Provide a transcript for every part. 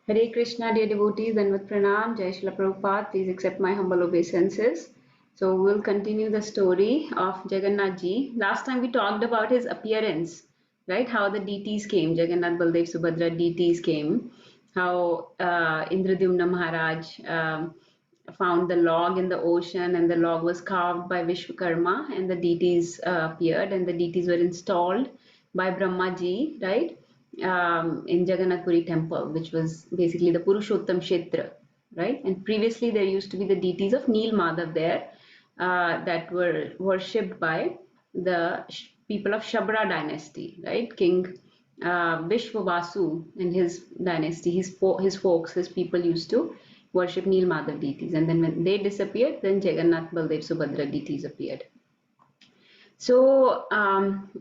Hare Krishna, dear devotees, and with pranam, Jai Shri Prabhupada, please accept my humble obeisances. So we'll continue the story of Jagannath ji. Last time we talked about his appearance, right? How the deities came, Jagannath, Baldev, Subhadra deities came. How Indradyumna Maharaj found the log in the ocean, and the log was carved by Vishwakarma, and the deities appeared, and the deities were installed by Brahma ji, right? In Jagannath Puri temple, which was basically the Purusshotam Kshetra, right? And previously there used to be the deities of Neel Madhav there that were worshipped by the people of Shabra dynasty, right? King Vishwavasu and his dynasty, his folks, his people used to worship Neel Madhav deities. And then when they disappeared, then Jagannath, Baldev, Subhadra deities appeared. So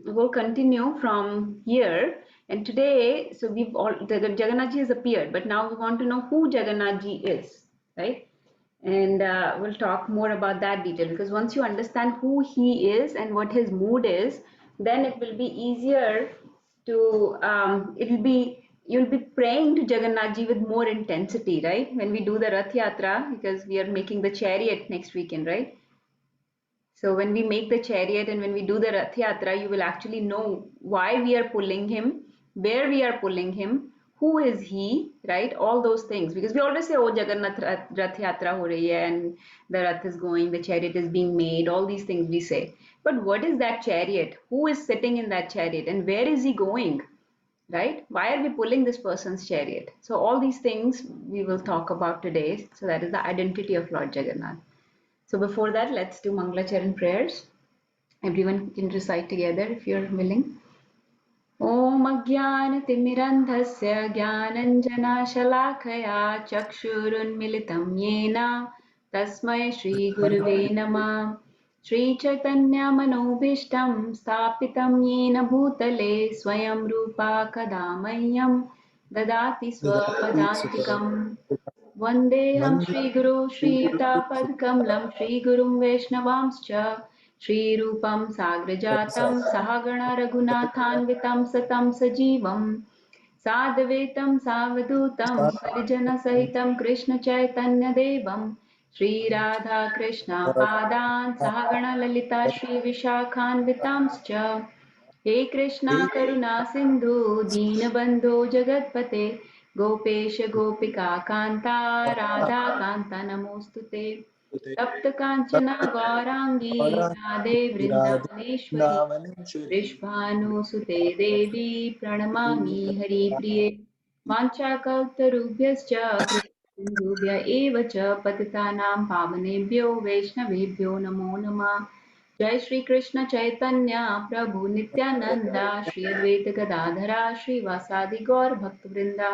we'll continue from here. And today, so the Jagannath ji has appeared, but now we want to know who Jagannath ji is, right? And we'll talk more about that detail, because once you understand who he is and what his mood is, then it will be easier to you'll be praying to Jagannath ji with more intensity, right? When we do the Rath Yatra, because we are making the chariot next weekend, right? So when we make the chariot and when we do the Rath Yatra, you will actually know why we are pulling him, where we are pulling him, who is he, right? All those things. Because we always say, oh, Jagannath Rath Yatra ho rahi hai, and the Rath is going, the chariot is being made, all these things we say. But what is that chariot? Who is sitting in that chariot and where is he going, right? Why are we pulling this person's chariot? So all these things we will talk about today. So that is the identity of Lord Jagannath. So before that, let's do Mangalacharan prayers. Everyone can recite together if you're willing. Om Ajnanatimirandhasya Jnananjanashalakaya Chakshurunmilitam Yena Tasmai Shri Gurave Namah. Shri Chaitanya Manobhishtam Stapitam Yena Bhutale Swayam Rupa Kadamayyam Dadati Swapadantikam. Vandeham Shri Guru Shri Yutapadkamlam Shri Gurum Vaishnavamscha Shri Rupam Sagrajatam Sahagana Raghunathanvitam Satam Sajivam Sadvetam Savadutam Parijana Sahitam Krishna Chaitanya Devam Shri Radha Krishna Padan Sahagana Lalita Shri Vishakhanvitamscha हे कृष्णा करुणा सिंधु दीनबंधो जगतपते गोपेश गोपिका कांता राधा कांता नमोस्तुते तप्त कांचना गौरांगी राधे वृंदावनेश्वरी वृषभानुसुते देवी प्रणमामि हरिप्रिये वाञ्छाकल्पतरुभ्यश्च कृष्णसिन्धुभ्य एव च पतितानां पावनेभ्यो वैष्णवेभ्यो नमो नमः जय श्री कृष्ण चैतन्य प्रभु नित्यानंदा श्री अद्वैत गदाधरा श्रीवासादि गौर भक्तवृंदा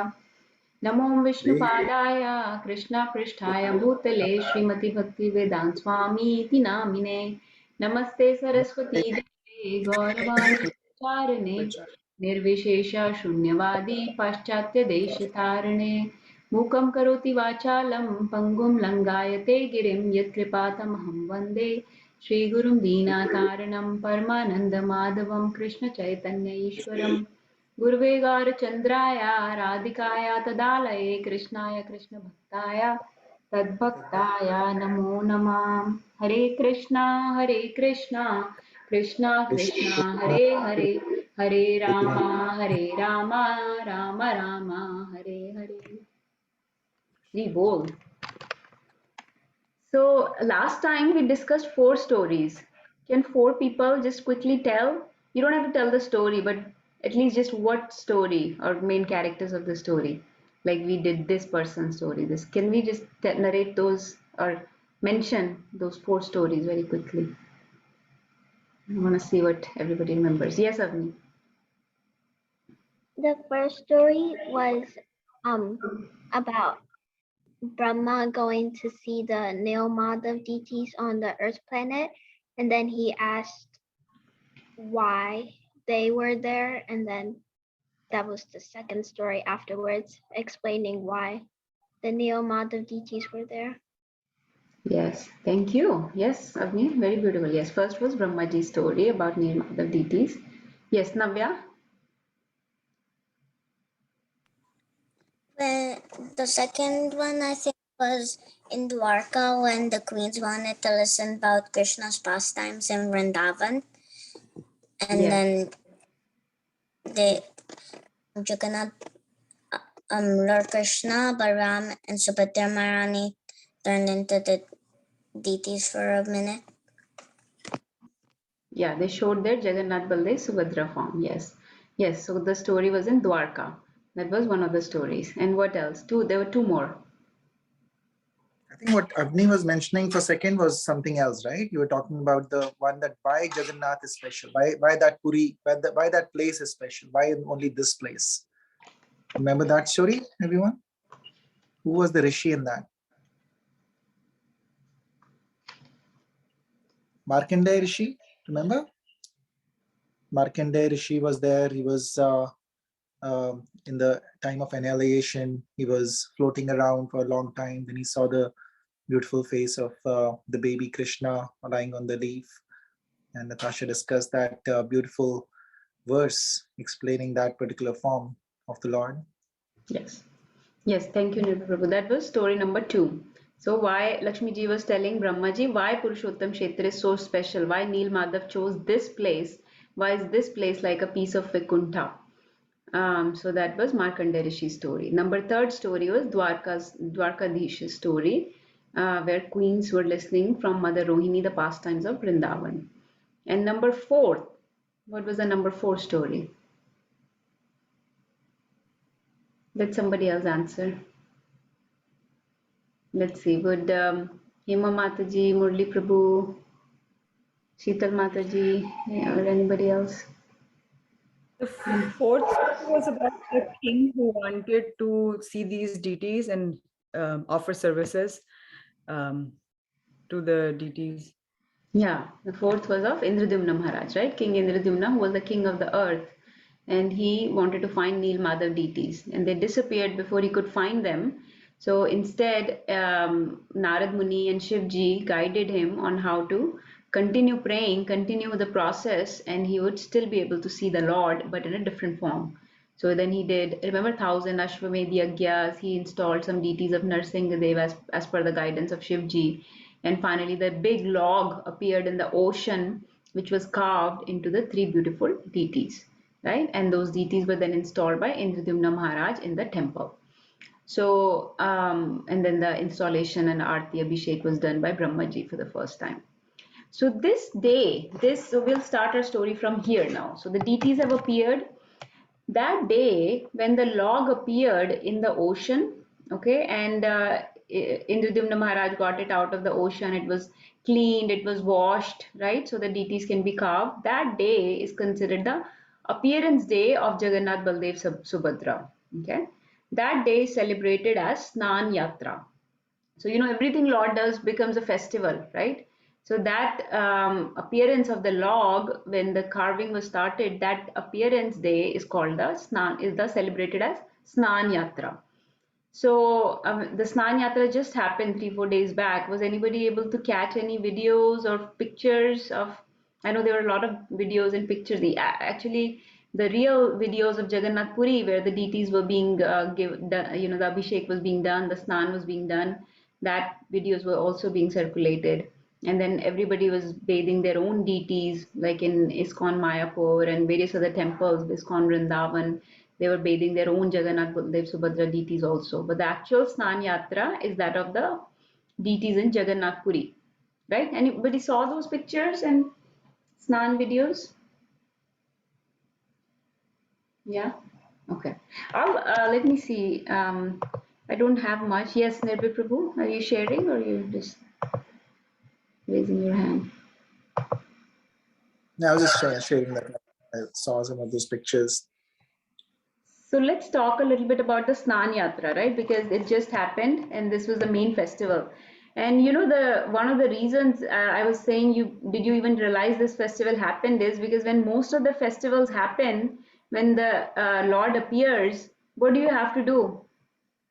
नमो विष्णुपादाय कृष्ण पृष्ठाय भूतले श्रीमती भक्ति वेदांत स्वामी इति नामिने नमस्ते सरस्वती देवे गौरवाणी प्रचारिणे निर्विशेष शून्यवादी पाश्चात्य देश तारणे मूकं करोति वाचालं पंगुं लंगायते गिरिं यत्कृपातमहं वन्दे श्रीगुरुं दीनातारणं परमानन्दमाधवं कृष्णचैतन्य ईश्वरम् गुरुवे गौरचन्द्राय राधिकाय तदालये कृष्णाय कृष्णभक्ताय तद्भक्ताय नमो नमः हरे कृष्णा कृष्णा कृष्णा हरे हरे हरे राम राम राम हरे हरे जी बोल. So last time we discussed 4 stories. Can 4 people just quickly tell? You don't have to tell the story, but at least just what story or main characters of the story. Like we did this person's story. This can we just narrate those or mention those 4 stories very quickly? I want to see what everybody remembers. Yes, Avni. The first story was about Brahma going to see the Nil Madhav deities on the Earth planet, and then he asked why they were there, and then that was the second story afterwards, explaining why the Nil Madhav deities were there. Yes, thank you. Yes, Avni, very beautiful. Yes, first was Brahmaji's story about Nil Madhav deities. Yes, Navya. When the second one, I think, was in Dwarka when the queens wanted to listen about Krishna's pastimes in Vrindavan, and Yes. then they Jagannath, Lord Krishna, Balaram, and Subhadra Maharani turned into the deities for a minute. Yeah, they showed their Jagannath Baldev Subhadra form. Yes. Yes. So the story was in Dwarka. That was one of the stories. And what else? There were two more. I think what Agni was mentioning for second was something else, right? You were talking about the one that why Jagannath is special, why that Puri, why that place is special, why only this place. Remember that story, everyone? Who was the Rishi in that? Markandeya Rishi, remember? Markandeya Rishi was there. He was in the time of annihilation. He was floating around for a long time. Then he saw the beautiful face of the baby Krishna lying on the leaf. And Natasha discussed that beautiful verse explaining that particular form of the Lord. Yes. Yes, thank you, Nirmal Prabhu. That was story number 2. So why Lakshmi ji was telling Brahmaji why Purushottam Kshetra is so special, why Neel Madhav chose this place, why is this place like a piece of Vaikuntha? So that was Markandeya Rishi's story. Number third story was Dwarkadish's story, where queens were listening from Mother Rohini the pastimes of Vrindavan. And number 4, what was the number 4 story? Let somebody else answer. Let's see, would Hema Mataji, Murli Prabhu, Sheetal Mataji, or anybody else? The fourth story was about the king who wanted to see these deities and offer services to the deities. Yeah, the fourth was of Indradyumna Maharaj, right? King Indradyumna, who was the king of the earth, and he wanted to find Neel Madhav deities, and they disappeared before he could find them. So instead, Narad Muni and Shivji guided him on how to continue praying, continue the process, and he would still be able to see the Lord, but in a different form. So then he did, remember, 1,000 Ashwamedh Yagyas, he installed some deities of Narsingadev as per the guidance of Shivji. And finally, the big log appeared in the ocean, which was carved into the 3 beautiful deities, right? And those deities were then installed by Indradyumna Maharaj in the temple. So, and then the installation and Aarti Abhishek was done by Brahmaji for the first time. So this day, so we'll start our story from here now. So the deities have appeared. That day, when the log appeared in the ocean, okay, and Indradyumna Maharaj got it out of the ocean, it was cleaned, it was washed, right? So the deities can be carved. That day is considered the appearance day of Jagannath Baldev Subhadra, okay? That day is celebrated as Snan Yatra. So, everything Lord does becomes a festival, right? So that appearance of the log when the carving was started, that appearance day is called is the celebrated as Snan Yatra. So the Snan Yatra just happened 3-4 days back. Was anybody able to catch any videos or pictures of? I know there were a lot of videos and pictures. Actually, the real videos of Jagannath Puri, where the deities were being given, the Abhishek was being done, the Snan was being done. That videos were also being circulated, and then everybody was bathing their own deities, like in ISKCON Mayapur and various other temples, ISKCON Vrindavan. They were bathing their own Jagannath, Baldev, Subhadra deities also. But the actual Snan Yatra is that of the deities in Jagannath Puri, right? Anybody saw those pictures and Snan videos? Yeah. Okay. Let me see. I don't have much. Yes, Nirbhay Prabhu, are you sharing or you just raising your hand? Yeah, I was just sharing that I saw some of those pictures. So let's talk a little bit about the Snan Yatra, right? Because it just happened and this was the main festival. And the one of the reasons I was saying did you even realize this festival happened is because when most of the festivals happen, when the Lord appears, what do you have to do?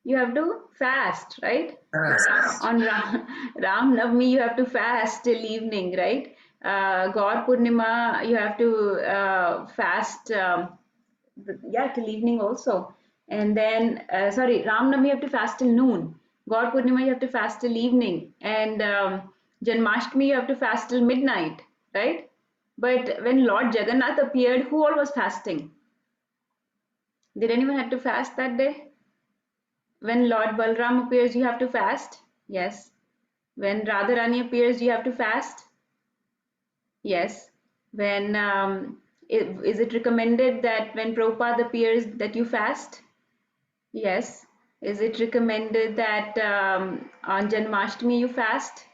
You have to fast, right? On Ram Navami, you have to fast till evening, right? Gaur Purnima, you have to fast, yeah, till evening also. And then, sorry, Ram Navami you have to fast till noon. God Purnima you have to fast till evening. And Janmashtami you have to fast till midnight, right? But when Lord Jagannath appeared, who all was fasting? Did anyone have to fast that day? When Lord Balram appears, you have to fast. Yes. When Radharani appears, you have to fast. Yes. When is it recommended that when Prabhupada appears that you fast? Yes. Is it recommended that on Janmashtami you fast?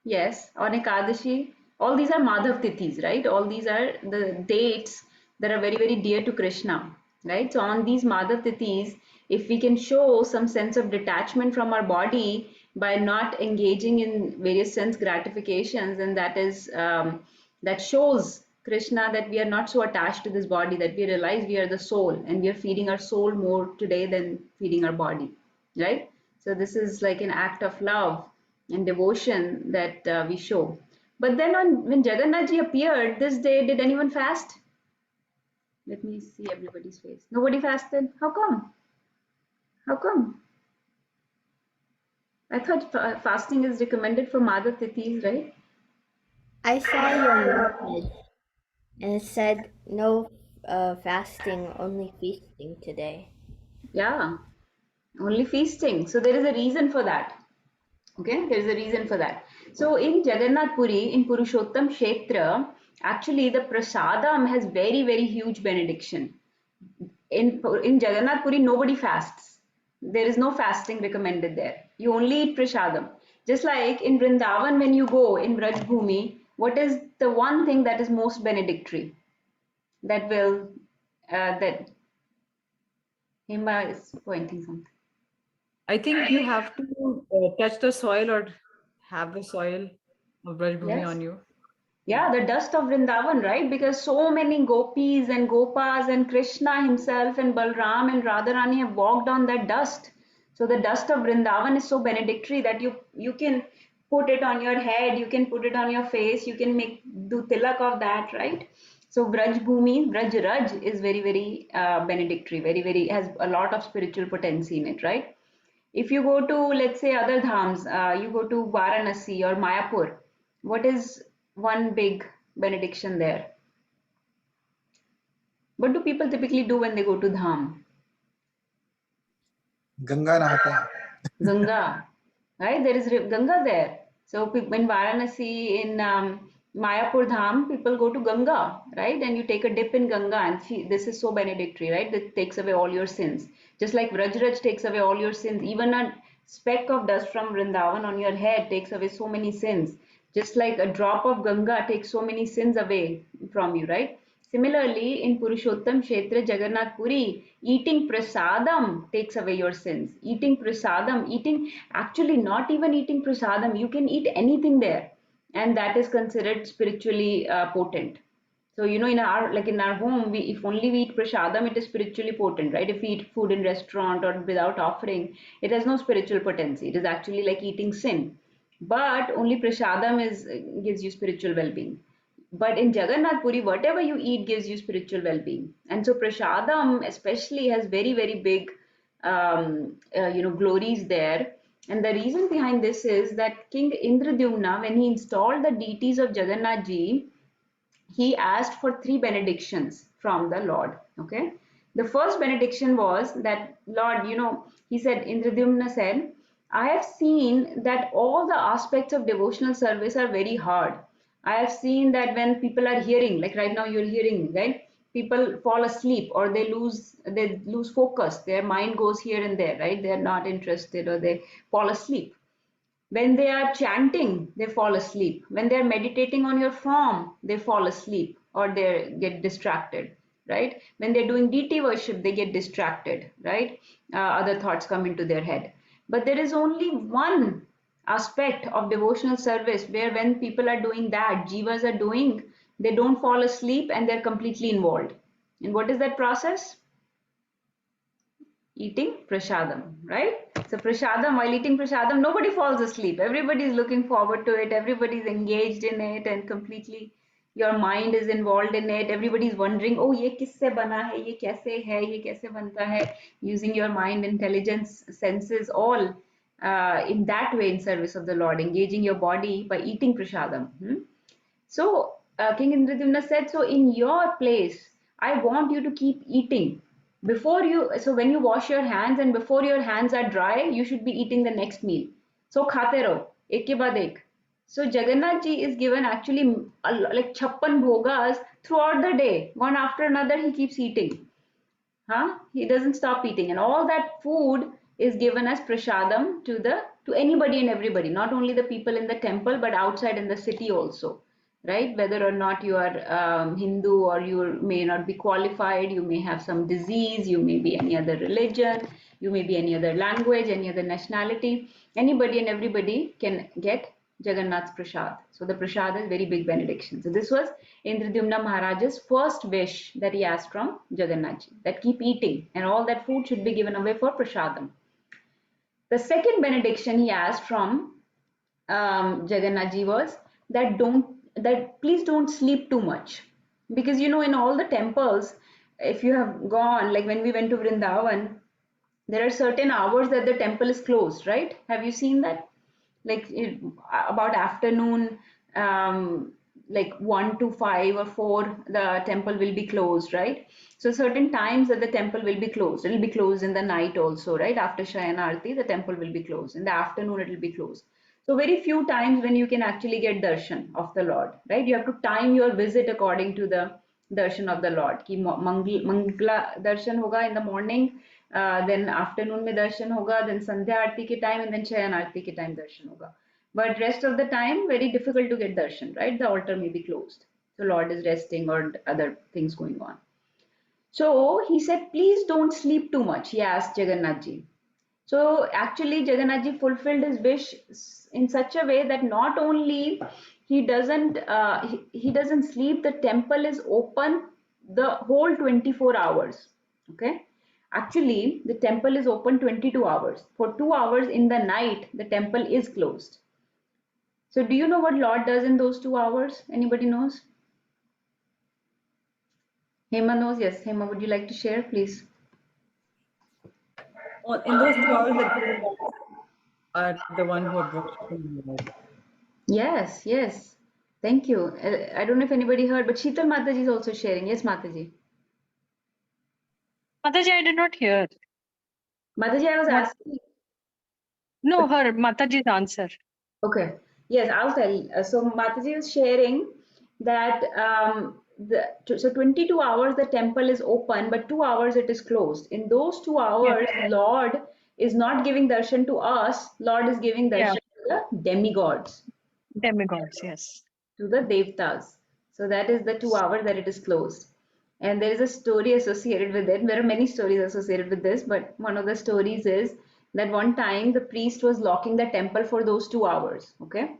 Yes, on Ekadashi. All these are Madhav Tithis, right? All these are the dates that are very, very dear to Krishna, right? So on these Madhav Tithis, if we can show some sense of detachment from our body by not engaging in various sense gratifications, and that is that shows Krishna that we are not so attached to this body, that we realize we are the soul and we are feeding our soul more today than feeding our body, right? So this is like an act of love and devotion that we show. But then when Jagannath ji appeared this day, did anyone fast? Let me see everybody's face. Nobody fasted. How come? How come? I thought fasting is recommended for Madhav Tithis, right? I saw your message and it said no fasting, only feasting today. Yeah, only feasting. So there is a reason for that. Okay, there is a reason for that. So in Jagannath Puri, in Purusshotam Kshetra, actually the prasadam has very, very huge benediction. In Jagannath Puri, nobody fasts. There is no fasting recommended there. You only eat prasadam. Just like in Vrindavan, when you go in Braj Bhumi, what is the one thing that is most benedictory? That will, that Hima is pointing something. I think you have to touch the soil or have the soil of Brajbhumi Yes. on you. Yeah, the dust of Vrindavan, right? Because so many gopis and gopas and Krishna himself and Balram and Radharani have walked on that dust. So the dust of Vrindavan is so benedictory that you can put it on your head, you can put it on your face, you can do tilak of that, right? So Braj Bhumi, Braj Raj is very, very benedictory, very, very has a lot of spiritual potency in it, right? If you go to, let's say, other dhams, you go to Varanasi or Mayapur, what is one big benediction there? What do people typically do when they go to dham? Ganga nahate hain. Ganga, right? There is Ganga there. So in Varanasi, in Mayapur Dham, people go to Ganga, right? And you take a dip in Ganga, and this is so benedictory, right? That takes away all your sins. Just like Vrajraj takes away all your sins, even a speck of dust from Vrindavan on your head takes away so many sins. Just like a drop of Ganga takes so many sins away from you, right? Similarly, in Purushottam Kshetra Jagannath Puri, eating prasadam takes away your sins. Eating prasadam, actually not even eating prasadam, you can eat anything there, and that is considered spiritually potent. So in our home, if only we eat prasadam, it is spiritually potent, right? If we eat food in restaurant or without offering, it has no spiritual potency. It is actually like eating sin. But only prasadam gives you spiritual well-being. But in Jagannath Puri, whatever you eat gives you spiritual well-being. And so prasadam especially has very, very big, glories there. And the reason behind this is that King Indradyumna, when he installed the deities of Jagannath Ji, he asked for three benedictions from the Lord. Okay. The first benediction was that, Lord, he said, Indradyumna said, I have seen that all the aspects of devotional service are very hard. I have seen that when people are hearing, like right now you're hearing, right? People fall asleep or they lose focus. Their mind goes here and there, right? They're not interested or they fall asleep. When they are chanting, they fall asleep. When they're meditating on your form, they fall asleep or they get distracted, right? When they're doing deity worship, they get distracted, right? Other thoughts come into their head. But there is only one aspect of devotional service where when people are doing that, jivas are doing, they don't fall asleep and they're completely involved. And what is that process? Eating prasadam, right? So prasadam, while eating prasadam, nobody falls asleep. Everybody is looking forward to it. Everybody is engaged in it and completely, your mind is involved in it. Everybody's wondering, oh, ye kisse bana hai, ye kaise hai, ye kaise banta hai, using your mind, intelligence, senses, all in that way in service of the Lord, engaging your body by eating prasadam. So King Indradyumna said, so in your place, I want you to keep eating. Before you, so when you wash your hands and before your hands are dry, you should be eating the next meal. So khate raho, ek ke baad ek. So Jagannath ji is given actually like 56 bhogas throughout the day. One after another, he keeps eating. He doesn't stop eating, and all that food is given as prasadam to anybody and everybody, not only the people in the temple but outside in the city also, right? Whether or not you are Hindu, or you may not be qualified, you may have some disease, you may be any other religion, you may be any other language, any other nationality, anybody and everybody can get Jagannath's prasad. So the prasad is very big benediction. So this was Indradyumna Maharaj's first wish that he asked from Jagannath ji, that keep eating and all that food should be given away for prasadam. The second benediction he asked from Jagannath ji was that please don't sleep too much, because you know in all the temples, if you have gone, like when we went to Vrindavan, there are certain hours that the temple is closed, right? Have you seen that? Like about afternoon, like 1 to 5 or 4, the temple will be closed, right? So certain times that the temple will be closed. It will be closed in the night also, right? After Shayana Arti, the temple will be closed. In the afternoon, it will be closed. So very few times when you can actually get darshan of the Lord, right? You have to time your visit according to the darshan of the Lord. Ki mangla darshan hoga in the morning, then afternoon mein darshan hoga, then Sandhya Aarti ke time, and then Shayan Aarti ke time darshan hoga. But rest of the time, very difficult to get darshan, right? The altar may be closed. So Lord is resting or other things going on. So he said, please don't sleep too much, he asked Jagannath ji. So actually Jagannath ji fulfilled his wish in such a way that not only he doesn't sleep, the temple is open the whole 24 hours. Okay. Actually, the temple is open 22 hours. For 2 hours in the night, the temple is closed. So do you know what Lord does in those 2 hours? Anybody knows? Hema knows. Yes. Hema, would you like to share, please? In those 2 hours, the demigods are the one who are worshipping the Lord. Yes, yes. Thank you. I don't know if anybody heard, but Sheetal Mataji is also sharing. Yes, Mataji. Mataji, I did not hear. Mataji, I was What? asking. No, her Mataji's answer. Okay. Yes, I'll tell. So Mataji was sharing that so 22 hours the temple is open, but 2 hours it is closed. In those 2 hours, Lord is not giving darshan to us. Lord is giving Yeah. darshan to the demigods, Demigods, yes. to the devtas. So that is the 2 hours that it is closed. And there is a story associated with it. There are many stories associated with this, but one of the stories is that one time the priest was locking the temple for those 2 hours. Okay.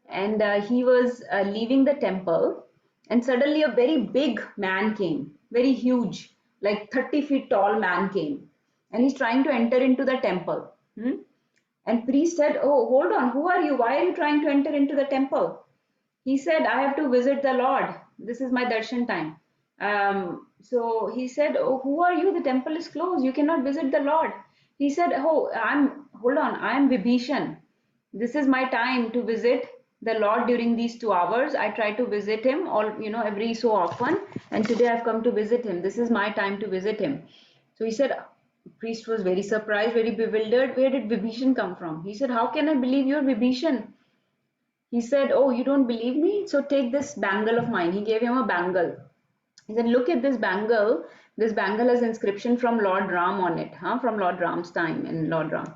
And he was leaving the temple, and suddenly a very big man came, very huge, like 30 feet tall man came, and he's trying to enter into the temple. And priest said, oh, hold on, who are you? Why are you trying to enter into the temple? He said, I have to visit the Lord. This is my darshan time. So he said, oh, who are you? The temple is closed. You cannot visit the Lord. He said, oh, hold on, I am Vibhishan. This is my time to visit the Lord during these 2 hours. I try to visit him every so often. And today I've come to visit him. This is my time to visit him. So he said, priest was very surprised, very bewildered. Where did Vibhishan come from? He said, how can I believe you're Vibhishan? He said, oh, you don't believe me? So take this bangle of mine. He gave him a bangle. He said, look at this bangle. This bangle has inscription from Lord Ram on it, from Lord Ram's time in Lord Ram.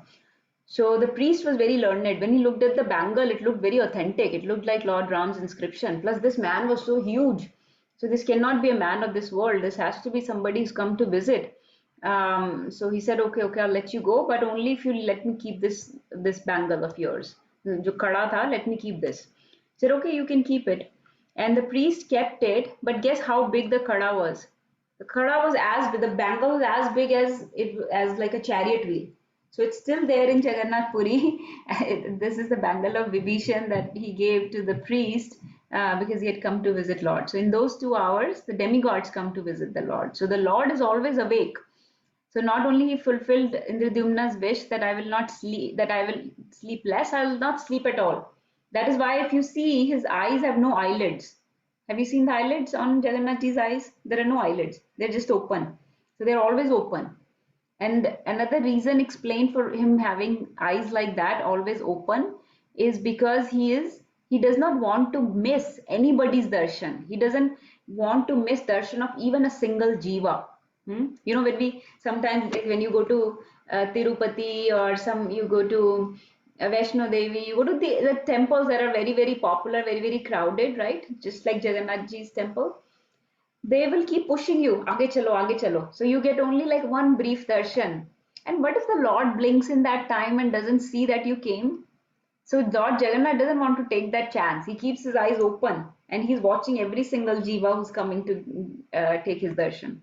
So the priest was very learned. When he looked at the bangle, it looked very authentic. It looked like Lord Ram's inscription. Plus, this man was so huge. So this cannot be a man of this world. This has to be somebody who's come to visit. So he said, okay, I'll let you go, but only if you let me keep this bangle of yours. Jo kada tha, let me keep this. He said, okay, you can keep it. And the priest kept it, but guess how big the kada was? The kada was the bangle was as big as like a chariot wheel. So it's still there in Jagannath Puri. This is the bangle of Vibhishan that he gave to the priest because he had come to visit Lord. So in those 2 hours, the demigods come to visit the Lord. So the Lord is always awake. So not only he fulfilled Indradyumna's wish that I will not sleep, that I will sleep less, I will not sleep at all. That is why if you see, his eyes have no eyelids. Have you seen the eyelids on Jagannath Ji's eyes? There are no eyelids. They're just open. So they're always open. And another reason explained for him having eyes like that, always open, is because he does not want to miss anybody's darshan. He doesn't want to miss darshan of even a single jiva. You know, when we sometimes, like when you go to Tirupati or you go to Vaishno Devi, you go to the temples that are very, very popular, very, very crowded, right? Just like Jagannath Ji's temple, they will keep pushing you, aage chalo, aage chalo. So you get only like one brief darshan. And what if the Lord blinks in that time and doesn't see that you came? So Lord Jagannath doesn't want to take that chance. He keeps his eyes open and he's watching every single jiva who's coming to take his darshan.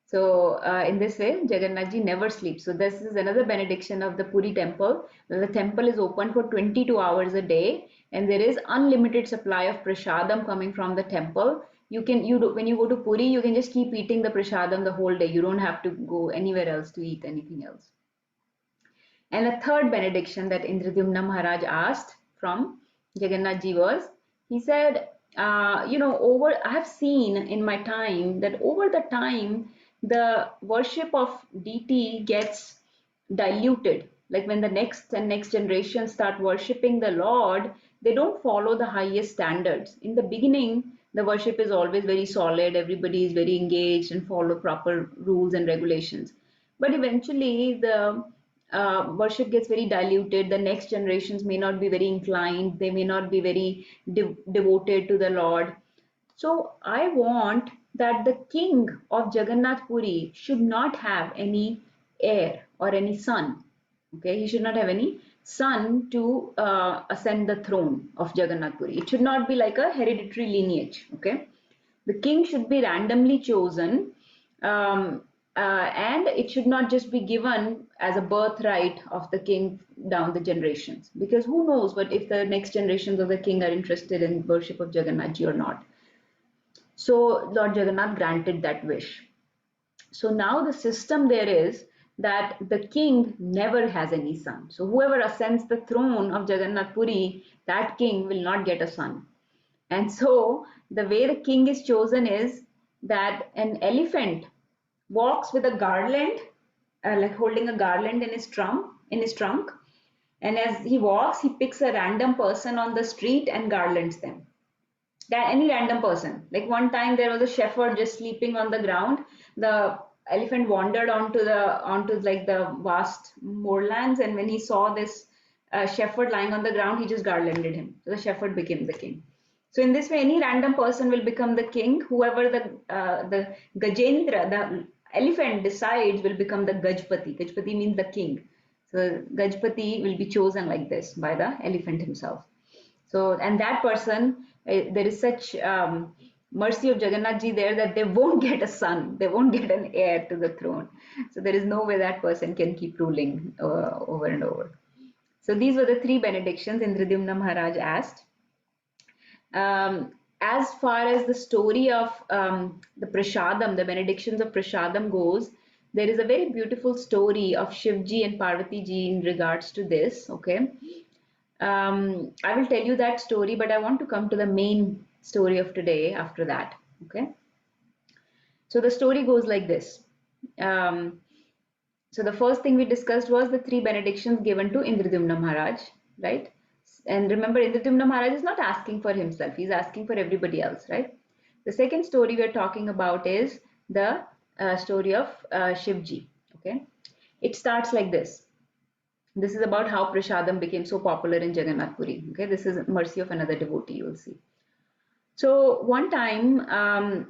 So in this way, Jagannath Ji never sleeps. So this is another benediction of the Puri temple. The temple is open for 22 hours a day, and there is unlimited supply of prasadam coming from the temple. When you go to Puri, you can just keep eating the prasadam the whole day. You don't have to go anywhere else to eat anything else. And the third benediction that Indradyumna Maharaj asked from Jagannath Ji was, he said, I have seen in my time that over the time, the worship of deity gets diluted. Like when the next and next generation start worshipping the Lord, they don't follow the highest standards. In the beginning, the worship is always very solid, everybody is very engaged and follow proper rules and regulations. But eventually, the worship gets very diluted. The next generations may not be very inclined, they may not be very devoted to the Lord. So I want that the king of Jagannath Puri should not have any heir or any son. Okay, he should not have any son to ascend the throne of Jagannath Puri. It should not be like a hereditary lineage. Okay, the king should be randomly chosen, and it should not just be given as a birthright of the king down the generations. Because who knows what if the next generations of the king are interested in worship of Jagannath Ji or not. So Lord Jagannath granted that wish. So now the system there is that the king never has any son. So whoever ascends the throne of Jagannath Puri, that king will not get a son. And so the way the king is chosen is that an elephant walks with a garland, like holding a garland in his trunk. And as he walks, he picks a random person on the street and garlands them. That any random person. Like one time there was a shepherd just sleeping on the ground. The elephant wandered onto like the vast moorlands, and when he saw this shepherd lying on the ground, he just garlanded him. So the shepherd became the king. So in this way, any random person will become the king. Whoever the Gajendra, the elephant decides, will become the Gajpati. Gajpati means the king. So Gajpati will be chosen like this by the elephant himself. So, and that person, there is such mercy of Jagannath Ji there that they won't get a son, they won't get an heir to the throne. So there is no way that person can keep ruling over and over. So these were the three benedictions Indradyumna Maharaj asked. As far as the story of the Prasadam, the benedictions of Prasadam goes, there is a very beautiful story of Shivji and Parvati Ji in regards to this. Okay. I will tell you that story, but I want to come to the main story of today after that. Okay. So the story goes like this. So the first thing we discussed was the three benedictions given to Indradyumna Maharaj, right? And remember, Indradyumna Maharaj is not asking for himself, he's asking for everybody else, right? The second story we are talking about is the story of Shivji. Okay. It starts like this. This is about how Prasadam became so popular in Jagannath Puri. Okay, this is mercy of another devotee, you will see. So one time,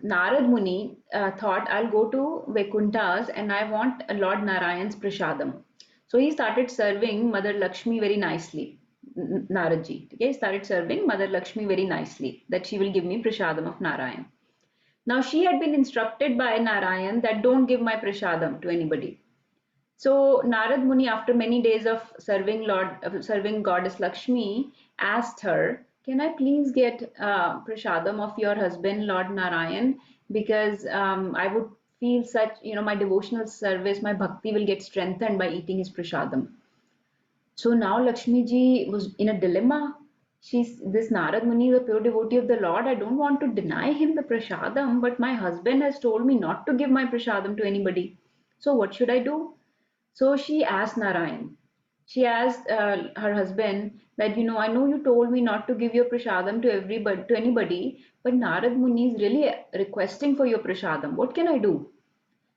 Narad Muni thought, I'll go to Vaikunthas and I want Lord Narayan's Prasadam. So he started serving Mother Lakshmi very nicely. Naradji, okay, started serving Mother Lakshmi very nicely, that she will give me Prasadam of Narayan. Now she had been instructed by Narayan that don't give my Prasadam to anybody. So Narad Muni, after many days of serving Goddess Lakshmi, asked her can I please get prasadam of your husband, Lord Narayan? Because I would feel such, my devotional service, my bhakti will get strengthened by eating his prasadam. So now Lakshmi ji was in a dilemma. She's this Narad Muni, the pure devotee of the Lord. I don't want to deny him the prasadam, but my husband has told me not to give my prasadam to anybody. So what should I do? So she asked Narayan. She asked her husband that, I know you told me not to give your prasadam to everybody, to anybody, but Narad Muni is really requesting for your prasadam. What can I do?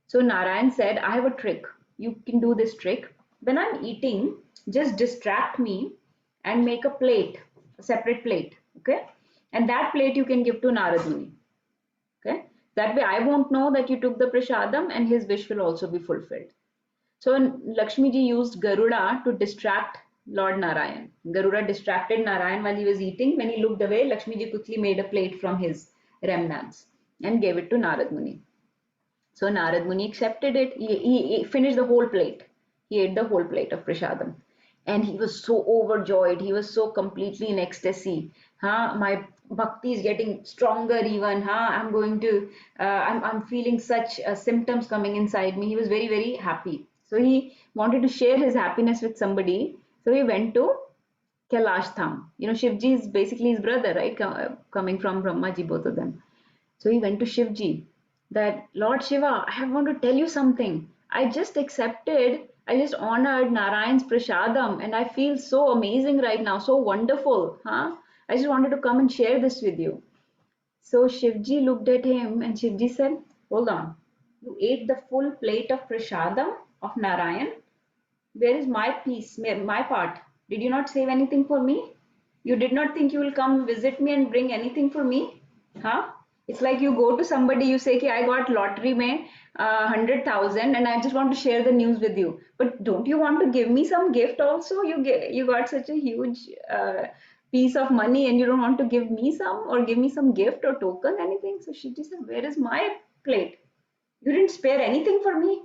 So Narayan said, I have a trick. You can do this trick. When I'm eating, just distract me and make a plate, a separate plate. Okay? And that plate you can give to Narad Muni. Okay? That way I won't know that you took the prasadam and his wish will also be fulfilled. So Lakshmi ji used Garuda to distract Lord Narayan. Garuda distracted Narayan while he was eating. When he looked away, Lakshmi ji quickly made a plate from his remnants and gave it to Narad Muni. So Narad Muni accepted it. He finished the whole plate. He ate the whole plate of prasadam. And he was so overjoyed. He was so completely in ecstasy. My bhakti is getting stronger even. I'm feeling such symptoms coming inside me. He was very, very happy. So he wanted to share his happiness with somebody. So he went to Kailash Tham. Shivji is basically his brother, right? Coming from Brahmaji, both of them. So he went to Shivji that, Lord Shiva, I want to tell you something. I just honored Narayan's prasadam and I feel so amazing right now, so wonderful. I just wanted to come and share this with you. So Shivji looked at him and Shivji said, hold on, you ate the full plate of prasadam of Narayan? Where is my piece, my part? Did you not save anything for me? You did not think you will come visit me and bring anything for me? Huh? It's like you go to somebody, you say, I got lottery mein 100,000 and I just want to share the news with you. But don't you want to give me some gift also? You got such a huge piece of money and you don't want to give me some or give me some gift or token, anything? So she just said, where is my plate? You didn't spare anything for me.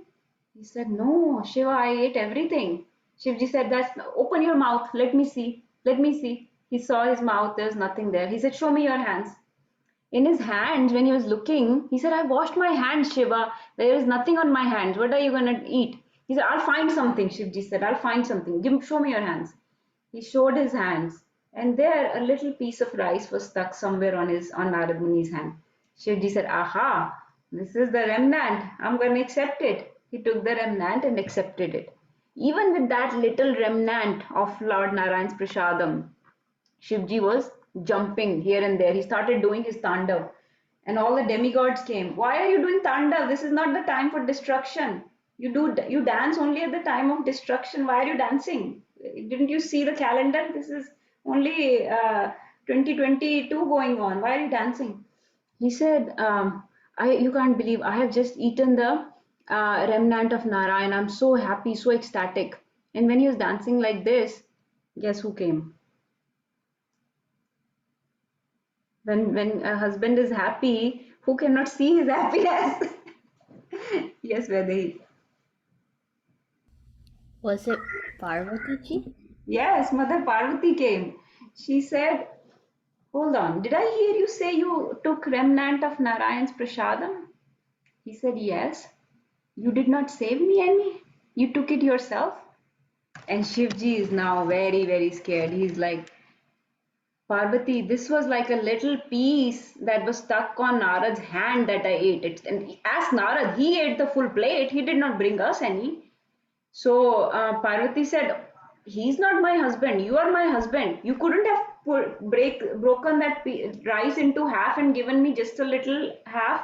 He said, no, Shiva, I ate everything. Shivji said, open your mouth. Let me see. Let me see. He saw his mouth. There's nothing there. He said, show me your hands. In his hands, when he was looking, he said, I washed my hands, Shiva. There is nothing on my hands. What are you going to eat? He said, I'll find something. Shivji said, I'll find something. Show me your hands. He showed his hands. And there, a little piece of rice was stuck somewhere on Narad Muni's hand. Shivji said, aha, this is the remnant. I'm going to accept it. He took the remnant and accepted it. Even with that little remnant of Lord Narayan's prasadam, Shivji was jumping here and there. He started doing his tandav. And all the demigods came. Why are you doing tandav? This is not the time for destruction. You dance only at the time of destruction. Why are you dancing? Didn't you see the calendar? This is only 2022 going on. Why are you dancing? He said, you can't believe I have just eaten the remnant of Narayan. I'm so happy, so ecstatic. And when he was dancing like this, guess who came? When a husband is happy, who cannot see his happiness? Yes, Vaidehi. Was it Parvati ji? Yes, Mother Parvati came. She said, hold on, did I hear you say you took remnant of Narayan's prasadam? He said, yes. You did not save me any? You took it yourself? And Shivji is now very, very scared. He's like, Parvati, this was like a little piece that was stuck on Narad's hand that I ate it. And as Narad, he ate the full plate. He did not bring us any. So Parvati said, he's not my husband. You are my husband. You couldn't have broken that rice into half and given me just a little half.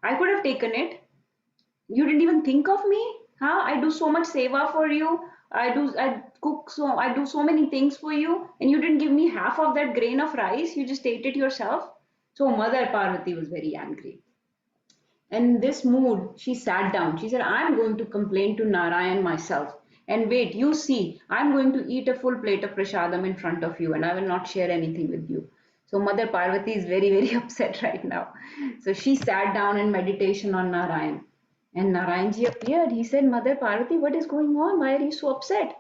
I could have taken it. You didn't even think of me. I do so much seva for you. I do so many things for you, and you didn't give me half of that grain of rice. You just ate it yourself. So Mother Parvati was very angry. And in this mood, she sat down. She said, I'm going to complain to Narayan myself. And wait, you see, I'm going to eat a full plate of prasadam in front of you, and I will not share anything with you. So Mother Parvati is very, very upset right now. So she sat down in meditation on Narayan. And Narayanji appeared. He said, Mother Parvati, what is going on? Why are you so upset?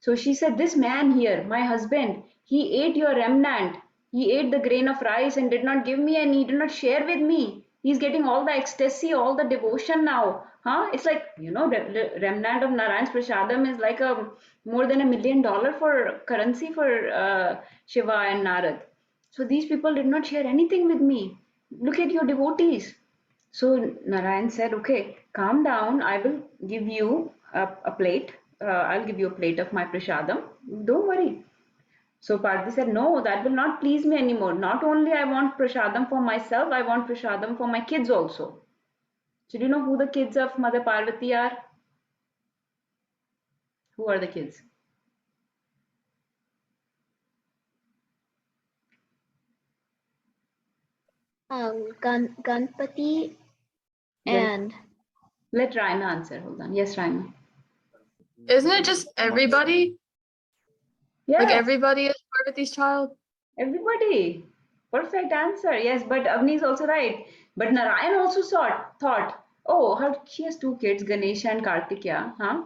So she said, this man here, my husband, he ate your remnant He ate the grain of rice and did not give me, and he did not share with me. He's getting all the ecstasy, all the devotion now. Huh? It's like, the remnant of Narayan's Prasadam is like a more than $1 million for currency for Shiva and Narad. So these people did not share anything with me. Look at your devotees. So Narayan said, okay, calm down. I will give you a plate. I'll give you a plate of my prasadam. Don't worry. So Parthi said, no, that will not please me anymore. Not only I want prasadam for myself, I want prasadam for my kids also. So do you know who the kids of Mother Parvati are? Who are the kids? Ganpati Then and let Raina answer. Hold on. Yes, Raina. Isn't it just everybody? Like Yes, everybody is Parvati's child? everybody. Perfect answer. Yes, but Avni is also right. But Narayan also thought, oh, she has two kids, Ganesha and Kartikeya, huh?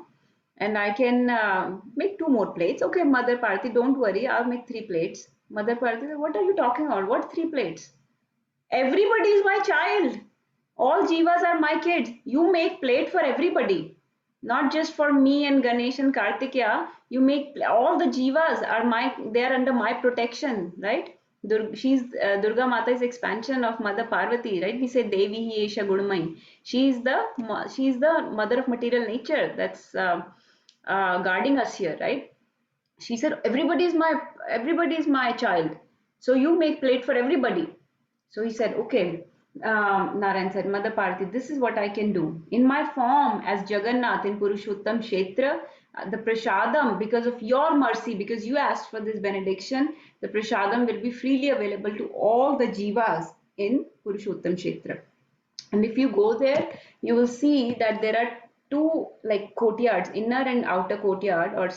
And I can make two more plates. Okay, Mother Parvati, don't worry, I'll make three plates. Mother Parvati said, what are you talking about? What three plates? Everybody is my child. All jivas are my kids. You make plate for everybody, not just for me and Ganesh and Kartikeya. You make all the jivas are my. They are under my protection, right? She's Durga Mata's expansion of Mother Parvati, right? We say Devi hi Esha Gudmai. She's the mother of material nature. That's guarding us here, right? She said, everybody is my child. So you make plate for everybody. So he said, okay. Narayan said, Mother Parvati, this is what I can do. In my form as Jagannath in Purusshotam Kshetra, the prasadam, because of your mercy, because you asked for this benediction, the prasadam will be freely available to all the jivas in Purusshotam Kshetra. And if you go there, you will see that there are two like courtyards, inner and outer courtyard or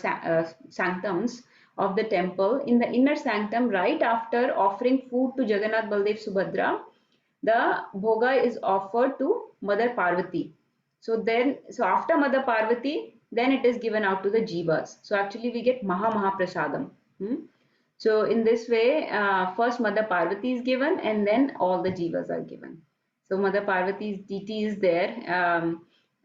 sanctums of the temple. In the inner sanctum, right after offering food to Jagannath, Baldev, Subhadra, the bhoga is offered to Mother Parvati. So after Mother Parvati, then it is given out to the jivas. So actually we get Maha Prasadam. So in this way, first Mother Parvati is given and then all the jivas are given. So Mother Parvati's deity is there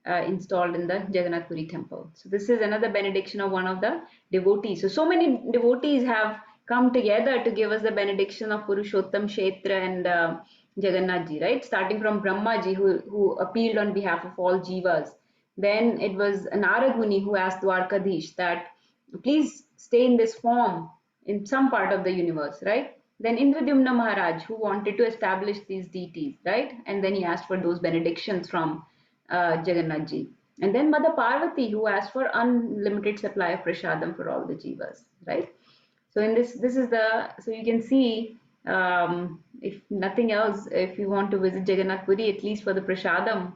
installed in the Jagannath Puri temple. So this is another benediction of one of the devotees. So many devotees have come together to give us the benediction of Purusshotam, Kshetra and Jagannath ji, right? Starting from Brahma ji who appealed on behalf of all jivas. Then it was Narad Muni who asked Dwarkadhish that please stay in this form in some part of the universe, right? Then Indradyumna Maharaj, who wanted to establish these deities, right? And then he asked for those benedictions from Jagannath ji. And then Mother Parvati, who asked for unlimited supply of prasadam for all the jivas, right? So in this is so you can see, if nothing else, if you want to visit Jagannath Puri, at least for the prasadam,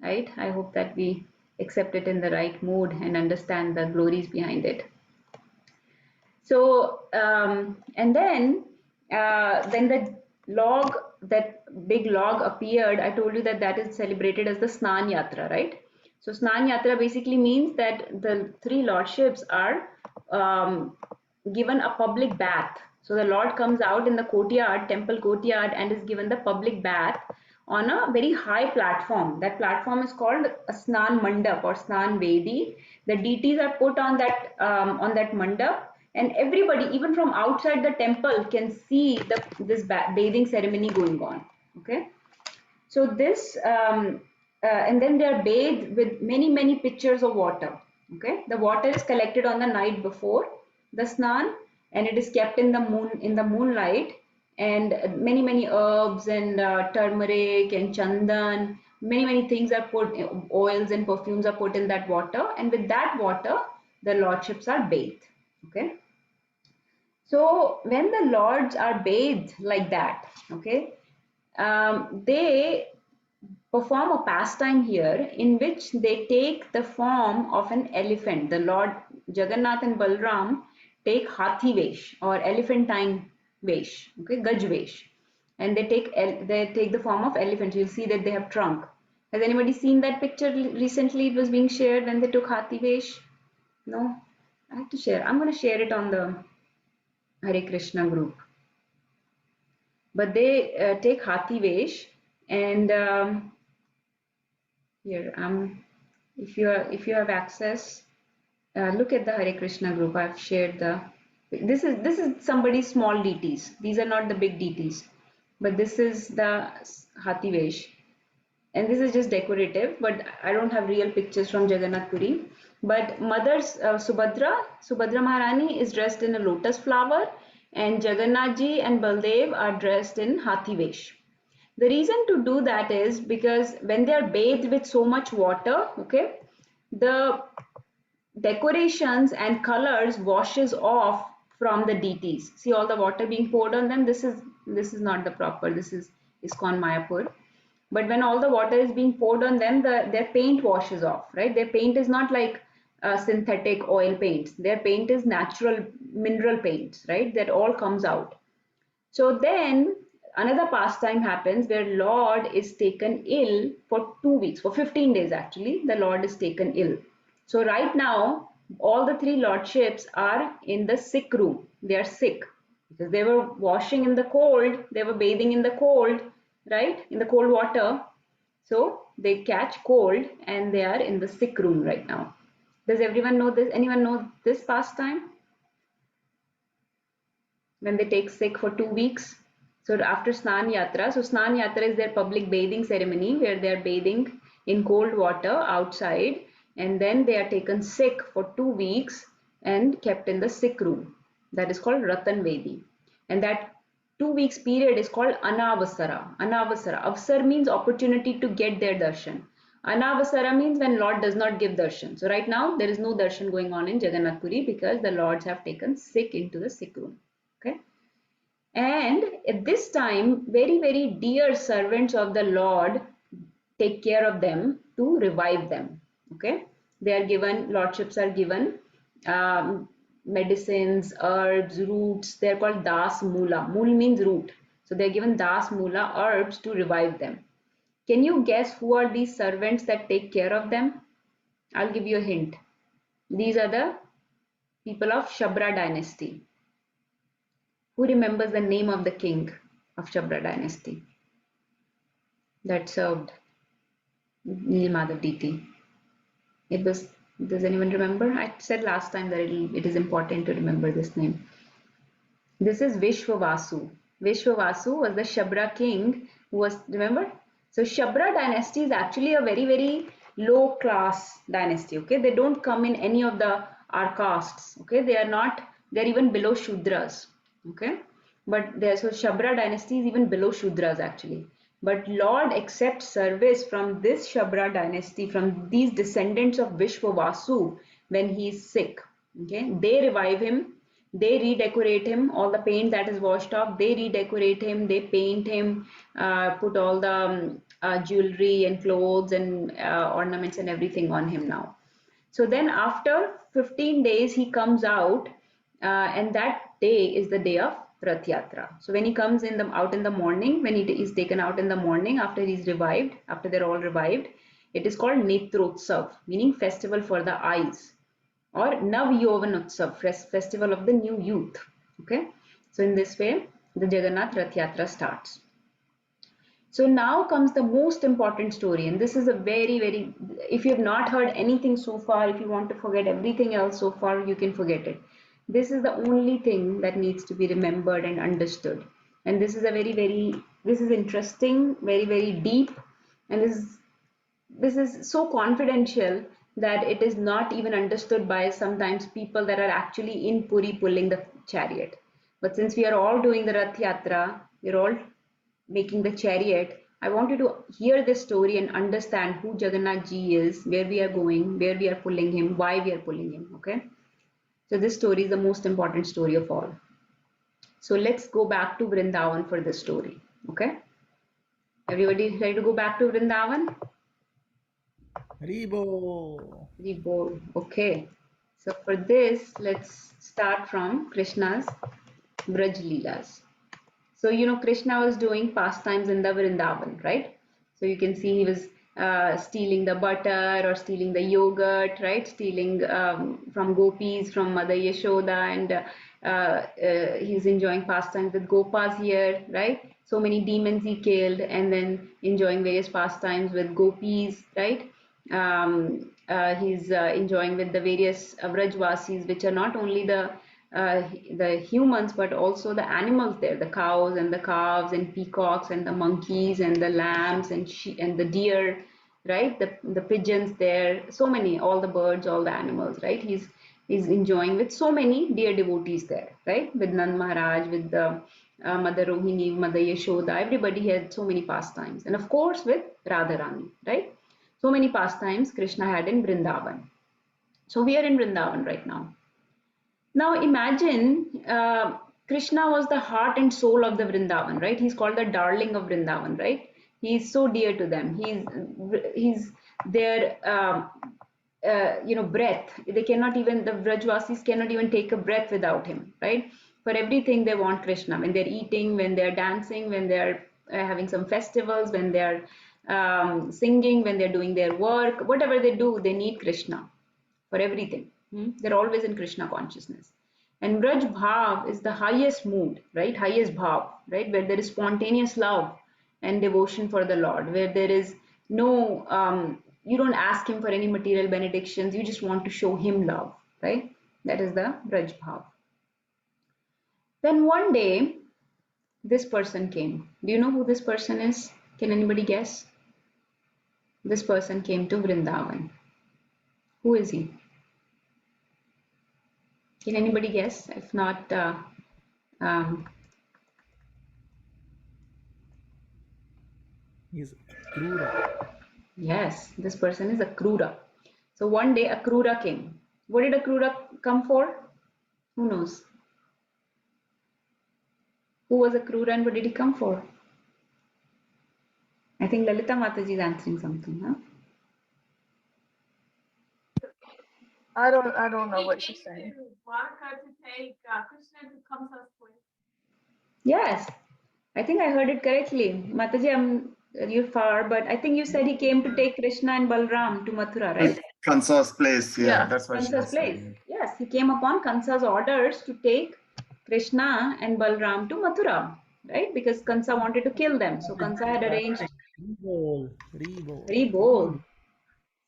right? I hope that we accept it in the right mood and understand the glories behind it. So and then the log, that big log appeared. I told you that is celebrated as the Snan Yatra, right? So Snan Yatra basically means that the three lordships are given a public bath. So the Lord comes out in the courtyard, temple courtyard, and is given the public bath on a very high platform. That platform is called a Snan Mandap or Snan Vedi. The deities are put on that mandap, and everybody, even from outside the temple, can see this bathing ceremony going on. Okay, so this and then they are bathed with many pitchers of water. Okay, the water is collected on the night before the snan, and it is kept in the moonlight, and many herbs and turmeric and chandan, many things are put, oils and perfumes are put in that water, and with that water the lordships are bathed. Okay, so when the lords are bathed like that, okay, they perform a pastime here in which they take the form of an elephant. The Lord Jagannath and Balram take Hathi Vesh or elephantine Vesh, okay, Gaj Vesh, and they take the form of elephant. You'll see that they have trunk. Has anybody seen that picture recently? It was being shared when they took Hathi Vesh. No, I have to share. I'm going to share it on the Hare Krishna group. but they take Hathi Vesh, and here if you have access, look at the Hare Krishna group. I've shared the. This is somebody's small deities. These are not the big deities, but this is the Hathi Vesh. And this is just decorative, but I don't have real pictures from Jagannath Puri. But Mother's Subhadra Maharani is dressed in a lotus flower, and Jagannath ji and Baldev are dressed in Hathi Vesh. The reason to do that is because when they are bathed with so much water, okay, the decorations and colors washes off from the deities. See all the water being poured on them. This is not the proper. This is ISKCON Mayapur. But when all the water is being poured on them, their paint washes off, right? Their paint is not like synthetic oil paints. Their paint is natural mineral paints, right? That all comes out. So then another pastime happens where Lord is taken ill for 2 weeks, for 15 days actually, the Lord is taken ill. So right now, all the three lordships are in the sick room. They are sick because they were washing in the cold, they were bathing in the cold, right? In the cold water. So they catch cold and they are in the sick room right now. Does everyone know this? Anyone know this pastime? When they take sick for 2 weeks. So after Snan Yatra, so Snan Yatra is their public bathing ceremony where they are bathing in cold water outside, and then they are taken sick for 2 weeks and kept in the sick room. That is called Ratan Vedi. And that 2 weeks period is called Anavasara. Anavasara. Avsar means opportunity to get their darshan. Anavasara means when Lord does not give darshan. So right now there is no darshan going on in Jagannath Puri because the lords have taken sick into the sick room. Okay. And at this time, very, very dear servants of the Lord take care of them to revive them. Okay. They are given, lordships are given medicines, herbs, roots. They are called Das Mula. Mul means root. So they are given Das Mula herbs to revive them. Can you guess who are these servants that take care of them? I'll give you a hint. These are the people of Shabra dynasty. Who remembers the name of the king of Shabra dynasty that served Nilmadhav deity? It was, does anyone remember? I said last time that it is important to remember this name. This is Vishwavasu. Vishwavasu was the Shabra king who was, remember? So Shabra dynasty is actually a very, very low class dynasty. Okay, they don't come in any of our castes. Okay, they are not, they're even below Shudras. Okay, but so Shabra dynasty is even below Shudras actually. But Lord accepts service from this Shabra dynasty, from these descendants of Vishwavasu when he is sick. Okay, they revive him, they redecorate him, all the paint that is washed off, they redecorate him, they paint him, put all the jewelry and clothes and ornaments and everything on him now. So then after 15 days he comes out, and that day is the day of Rath Yatra. So when he comes out in the morning, when he is taken out in the morning after he's revived, after they're all revived, it is called Netrotsav, meaning festival for the eyes, or Nav Yovan Utsav, festival of the new youth. Okay, so in this way the Jagannath Rath Yatra starts. So now comes the most important story, and this is a very, very, if you have not heard anything so far, if you want to forget everything else so far, you can forget it. This is the only thing that needs to be remembered and understood. And this is a very, very, this is interesting, very, very deep, and this is so confidential that it is not even understood by sometimes people that are actually in Puri pulling the chariot. But since we are all doing the Rath Yatra, we're all making the chariot, I want you to hear this story and understand who Jagannath Ji is, where we are going, where we are pulling him, why we are pulling him. Okay, so this story is the most important story of all. So let's go back to Vrindavan for this story. Okay, everybody ready to go back to Vrindavan? Haribo. Haribo. Okay, so for this, let's start from Krishna's Braj Leelas. So, you know, Krishna was doing pastimes in the Vrindavan, right? So you can see he was stealing the butter or stealing the yogurt, right? Stealing from gopis, from Mother Yashoda, and he's enjoying pastimes with gopas here, right? So many demons he killed, and then enjoying various pastimes with gopis, right? He's enjoying with the various Vrajvasis, which are not only the humans but also the animals there, the cows and the calves and peacocks and the monkeys and the lambs and the deer, right? The pigeons there, so many, all the birds, all the animals, right? He's enjoying with so many dear devotees there, right? With Nand Maharaj, with the Mother Rohini, Mother Yashoda, everybody had so many pastimes, and of course with Radharani, right? So many pastimes Krishna had in Vrindavan. So we are in Vrindavan right now. Now imagine Krishna was the heart and soul of the Vrindavan, right? He's called the darling of Vrindavan, right? He's so dear to them. He's their breath. They cannot even, the Vrajvasis cannot even take a breath without him, right? For everything they want Krishna. When they're eating, when they're dancing, when they're having some festivals, when they're singing, when they're doing their work, whatever they do, they need Krishna for everything. They're always in Krishna consciousness. And Braj Bhav is the highest mood, right? Highest Bhav, right? Where there is spontaneous love and devotion for the Lord, where there is no, you don't ask him for any material benedictions, you just want to show him love, right? That is the Braj Bhav. Then one day, this person came. Do you know who this person is? Can anybody guess? This person came to Vrindavan. Who is he? Can anybody guess? If not, He's Krura. yes, this person is Akrura. So one day Akrura came. What did Akrura come for? Who knows? Who was Akrura and what did he come for? I think Lalita Mataji is answering something, huh? I don't know what she's saying. Yes, I think I heard it correctly. Mataji, you're far, but I think you said he came to take Krishna and Balram to Mathura, right? Kansa's place, yeah, Yeah. that's what she Kansa's was place. saying. Yes, he came upon Kansa's orders to take Krishna and Balram to Mathura, right? Because Kansa wanted to kill them. So Kansa had arranged. Very bold.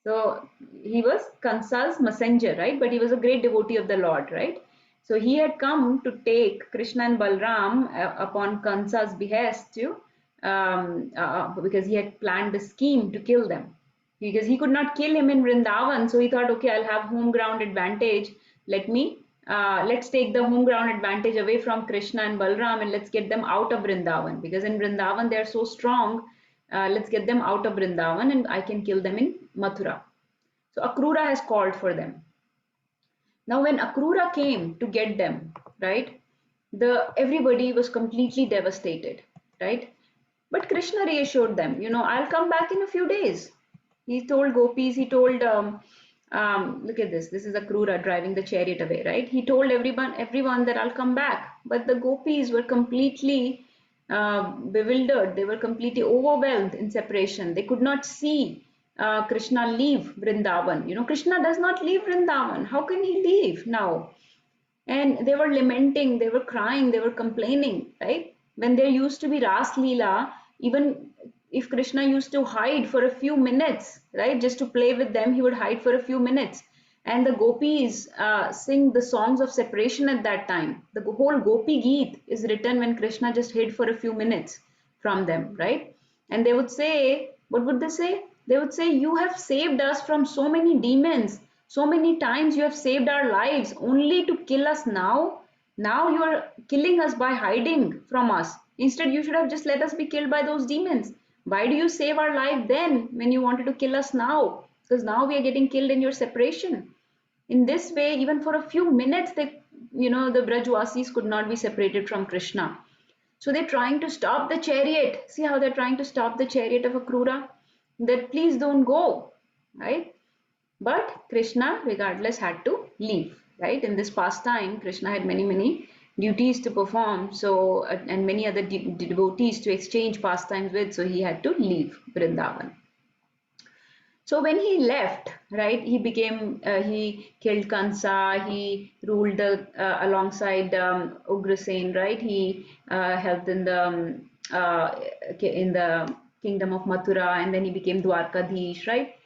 So he was Kansa's messenger, right? But he was a great devotee of the Lord, right? So he had come to take Krishna and Balram upon Kansa's behest because he had planned the scheme to kill them. Because he could not kill him in Vrindavan, so he thought, okay, I'll have home ground advantage. Let's take the home ground advantage away from Krishna and Balram and let's get them out of Vrindavan. Because in Vrindavan they're so strong. Let's get them out of Vrindavan and I can kill them in Mathura. So Akrura has called for them. Now when Akrura came to get them, right, everybody was completely devastated, right? But Krishna reassured them, I'll come back in a few days. He told gopis, he told, look at this is Akrura driving the chariot away, right? He told everyone that I'll come back. But the gopis were completely bewildered. They were completely overwhelmed in separation. They could not see Krishna leave Vrindavan. Krishna does not leave Vrindavan. How can he leave now? And they were lamenting, they were crying, they were complaining, right? When there used to be Ras Leela, even if Krishna used to hide for a few minutes, right, just to play with them, he would hide for a few minutes. And the gopis sing the songs of separation at that time. The whole Gopi Geet is written when Krishna just hid for a few minutes from them, right? And they would say, what would they say? They would say, you have saved us from so many demons. So many times you have saved our lives only to kill us now. Now you are killing us by hiding from us. Instead, you should have just let us be killed by those demons. Why do you save our life then when you wanted to kill us now? Because now we are getting killed in your separation. In this way, even for a few minutes, the Brajvasis could not be separated from Krishna. So they're trying to stop the chariot. See how they're trying to stop the chariot of Akrura? That please don't go, right? But Krishna, regardless, had to leave, right? In this pastime, Krishna had many duties to perform, so and many other devotees to exchange pastimes with, so he had to leave Vrindavan. So when he left, right, he became, he killed Kansa, he ruled alongside Ugrasen, right? He helped in the kingdom of Mathura, and then he became Dwarkadhish, right?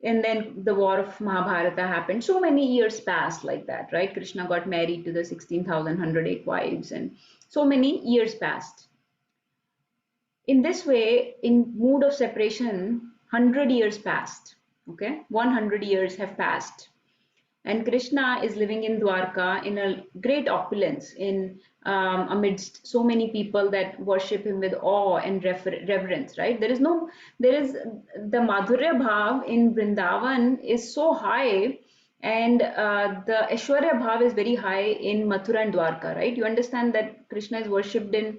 And then the war of Mahabharata happened. So many years passed like that, right? Krishna got married to the 16,108 wives, and so many years passed. In this way, in mood of separation, 100 years passed. Okay, 100 years have passed, and Krishna is living in Dwarka in a great opulence, in amidst so many people that worship him with awe and reverence. Right? There is the Madhurya Bhav in Vrindavan is so high, and the Aishwarya Bhav is very high in Mathura and Dwarka. Right? You understand that Krishna is worshipped in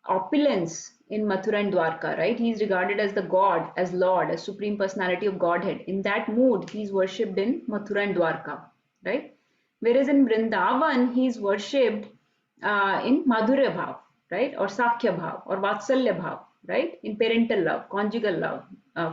opulence in Mathura and Dwarka, right? He's regarded as the God, as Lord, as Supreme Personality of Godhead. In that mood, he's worshipped in Mathura and Dwarka, right? Whereas in Vrindavan, he's worshipped in Madhurya Bhav, right? Or Sakhya Bhav, or Vatsalya Bhav, right? In parental love, conjugal love,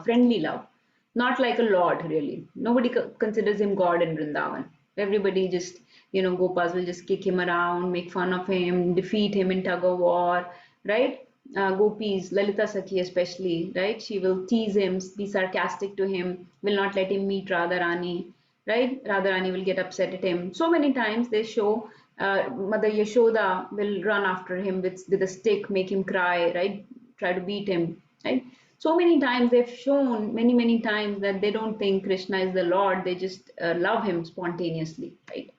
friendly love. Not like a Lord, really. Nobody considers him God in Vrindavan. Everybody just, Gopas will just kick him around, make fun of him, defeat him in tug of war, right? Gopis, Lalita Sakhi especially, right? She will tease him, be sarcastic to him, will not let him meet Radharani, right? Radharani will get upset at him. So many times they show Mother Yashoda will run after him with a stick, make him cry, right? Try to beat him, right? So many times they've shown many times that they don't think Krishna is the Lord, they just love him spontaneously, right?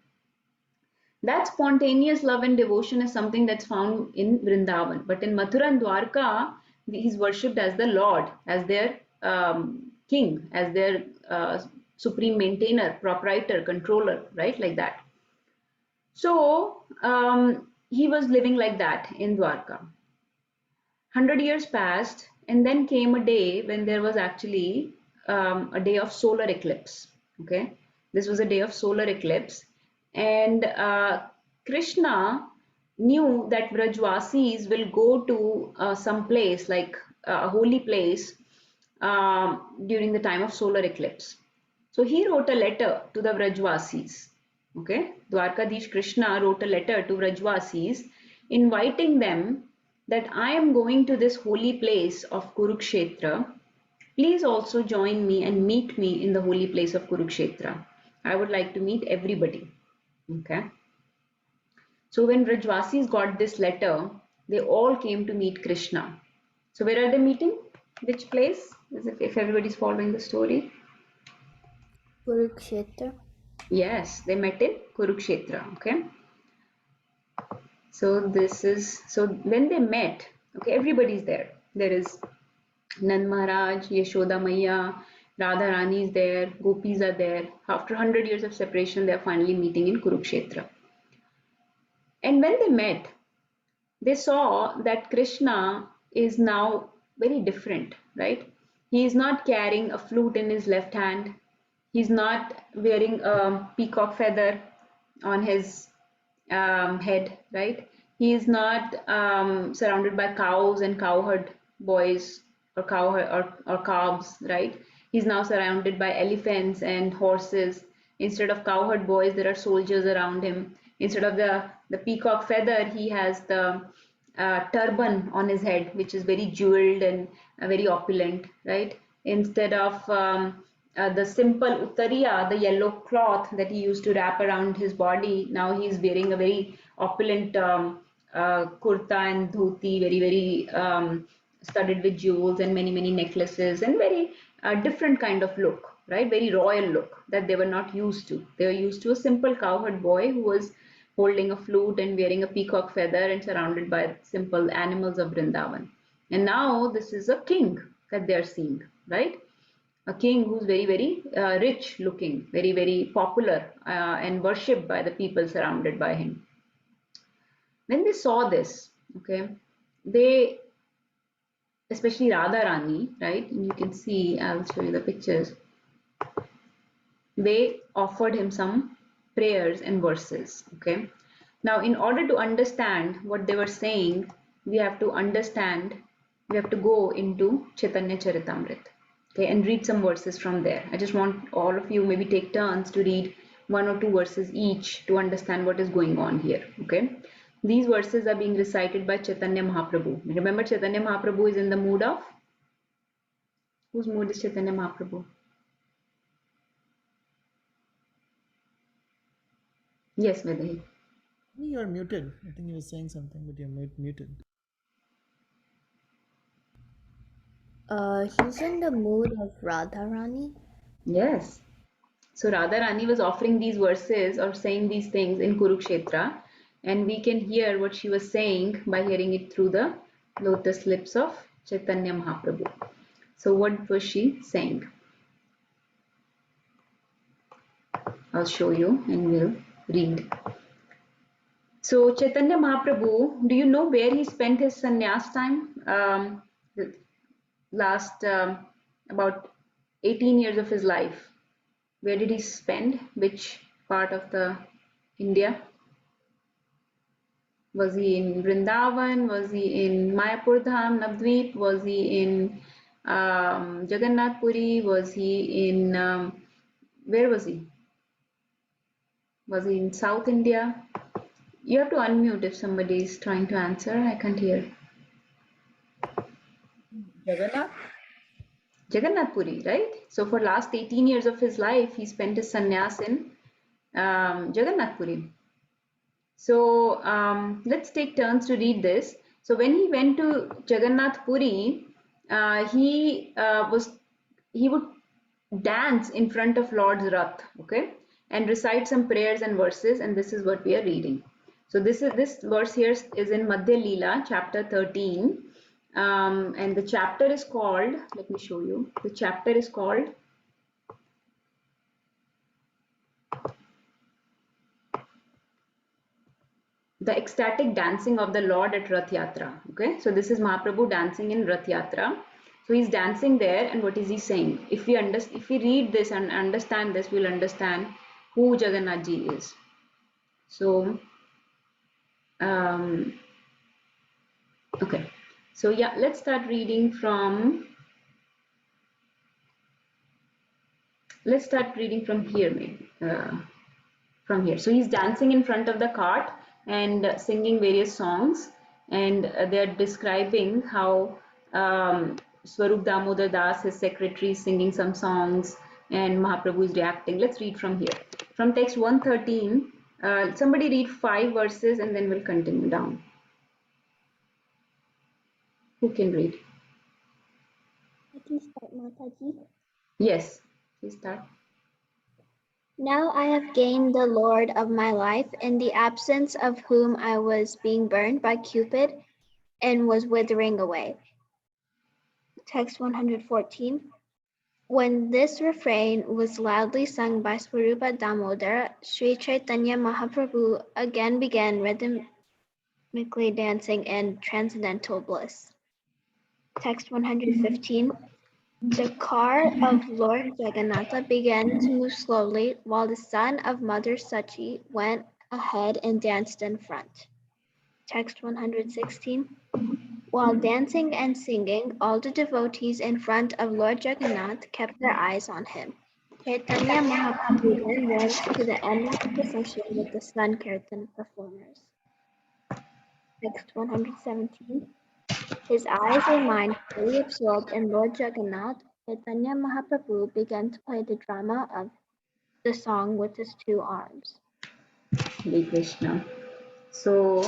That spontaneous love and devotion is something that's found in Vrindavan. But in Mathura and Dwarka, he's worshipped as the Lord, as their king, as their supreme maintainer, proprietor, controller, right? Like that. So he was living like that in Dwarka. 100 years passed, and then came a day when there was actually a day of solar eclipse. Okay, this was a day of solar eclipse, and Krishna knew that Vrajvasis will go to some place like a holy place during the time of solar eclipse. So he wrote a letter to the Vrajvasis. Okay, Dwarkadish Krishna wrote a letter to Vrajvasis inviting them that I am going to this holy place of Kurukshetra. Please also join me and meet me in the holy place of Kurukshetra. I would like to meet everybody. Okay. So when Vrajvasis got this letter, they all came to meet Krishna. So where are they meeting? Which place? If everybody's following the story. Kurukshetra. Yes, they met in Kurukshetra. Okay. So when they met, okay, everybody's there. There is Nand Maharaj, Yashoda Maiya, Radha Rani is there, Gopis are there. After 100 years of separation, they are finally meeting in Kurukshetra. And when they met, they saw that Krishna is now very different, right? He is not carrying a flute in his left hand. He's not wearing a peacock feather on his head, right? He is not surrounded by cows and cowherd boys or calves, right? He's now surrounded by elephants and horses. Instead of cowherd boys, there are soldiers around him. Instead of the peacock feather, he has the turban on his head, which is very jeweled and very opulent, right? Instead of the simple uttariya, the yellow cloth that he used to wrap around his body, now he's wearing a very opulent kurta and dhoti, very studded with jewels and many necklaces, and very different kind of look, right? Very royal look that they were not used to. They were used to a simple cowherd boy who was holding a flute and wearing a peacock feather and surrounded by simple animals of Vrindavan. And now this is a king that they are seeing, right? A king who's very rich looking, very popular and worshipped by the people surrounded by him. When they saw this, okay, they, especially Radha Rani, right? And you can see, I'll show you the pictures. They offered him some prayers and verses, okay? Now, in order to understand what they were saying, we have to go into Chaitanya Charitamrita. Okay, and read some verses from there. I just want all of you maybe take turns to read one or two verses each to understand what is going on here. Okay, these verses are being recited by Chaitanya Mahaprabhu. Remember, Chaitanya Mahaprabhu is in the mood of whose mood is Chaitanya Mahaprabhu? Yes, Vedahi. You're muted. I think you were saying something, but you're muted. He's in the mood of Radharani. Yes. So Radharani was offering these verses or saying these things in Kurukshetra, and we can hear what she was saying by hearing it through the lotus lips of Chaitanya Mahaprabhu. So what was she saying? I'll show you and we'll read. So Chaitanya Mahaprabhu, do you know where he spent his sannyas time? The last about 18 years of his life. Where did he spend? Which part of the India? Was he in Vrindavan? Was he in Mayapur Dham, Navdvip? Was he in Jagannath Puri? Was he in where was he? Was he in South India? You have to unmute if somebody is trying to answer. I can't hear. Jagannath? Jagannath Puri, right? So for last 18 years of his life, he spent his sannyas in Jagannath Puri. So let's take turns to read this. So when he went to Jagannath Puri, he would dance in front of Lord's Rath, okay, and recite some prayers and verses, and this is what we are reading. So this verse here is in Madhya Leela, chapter 13, and the chapter is called. Let me show you. The chapter is called the ecstatic dancing of the Lord at Rath Yatra. Okay, so this is Mahaprabhu dancing in Rath Yatra. So he's dancing there, and what is he saying? If we read this and understand this, we'll understand who Jagannath Ji is. So, okay. So yeah, let's start reading from. Let's start reading from here, maybe. From here. So he's dancing in front of the cart and singing various songs, and they're describing how Swarup Damodar Das, his secretary, is singing some songs, and Mahaprabhu is reacting. Let's read from here. From text 113, somebody read 5 verses and then we'll continue down. Who can read? I can start, Mataji. Yes, please start. Now I have gained the Lord of my life, in the absence of whom I was being burned by Cupid and was withering away. Text 114. When this refrain was loudly sung by Swarupa Damodar, Sri Chaitanya Mahaprabhu again began rhythmically dancing in transcendental bliss. Text 115. The car of Lord Jagannatha began to move slowly, while the son of Mother Sachi went ahead and danced in front. Text 116. While dancing and singing, all the devotees in front of Lord Jagannath kept their eyes on him. Chaitanya Mahaprabhu then went to the end of the procession with the Sankirtan performers. Text 117. His eyes and mind fully absorbed in Lord Jagannath, Chaitanya Mahaprabhu began to play the drama of the song with his 2 arms. Hare Krishna. So,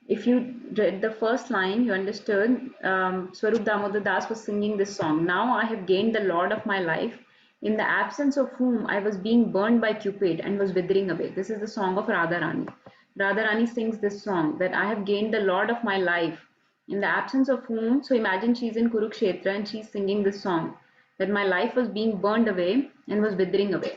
if you read the first line, you understood Swarup Damodar Das was singing this song. Now I have gained the Lord of my life, in the absence of whom I was being burned by Cupid and was withering away. This is the song of Radharani. Radharani sings this song that I have gained the Lord of my life, in the absence of whom. So imagine she's in Kurukshetra and she's singing this song that my life was being burned away and was withering away.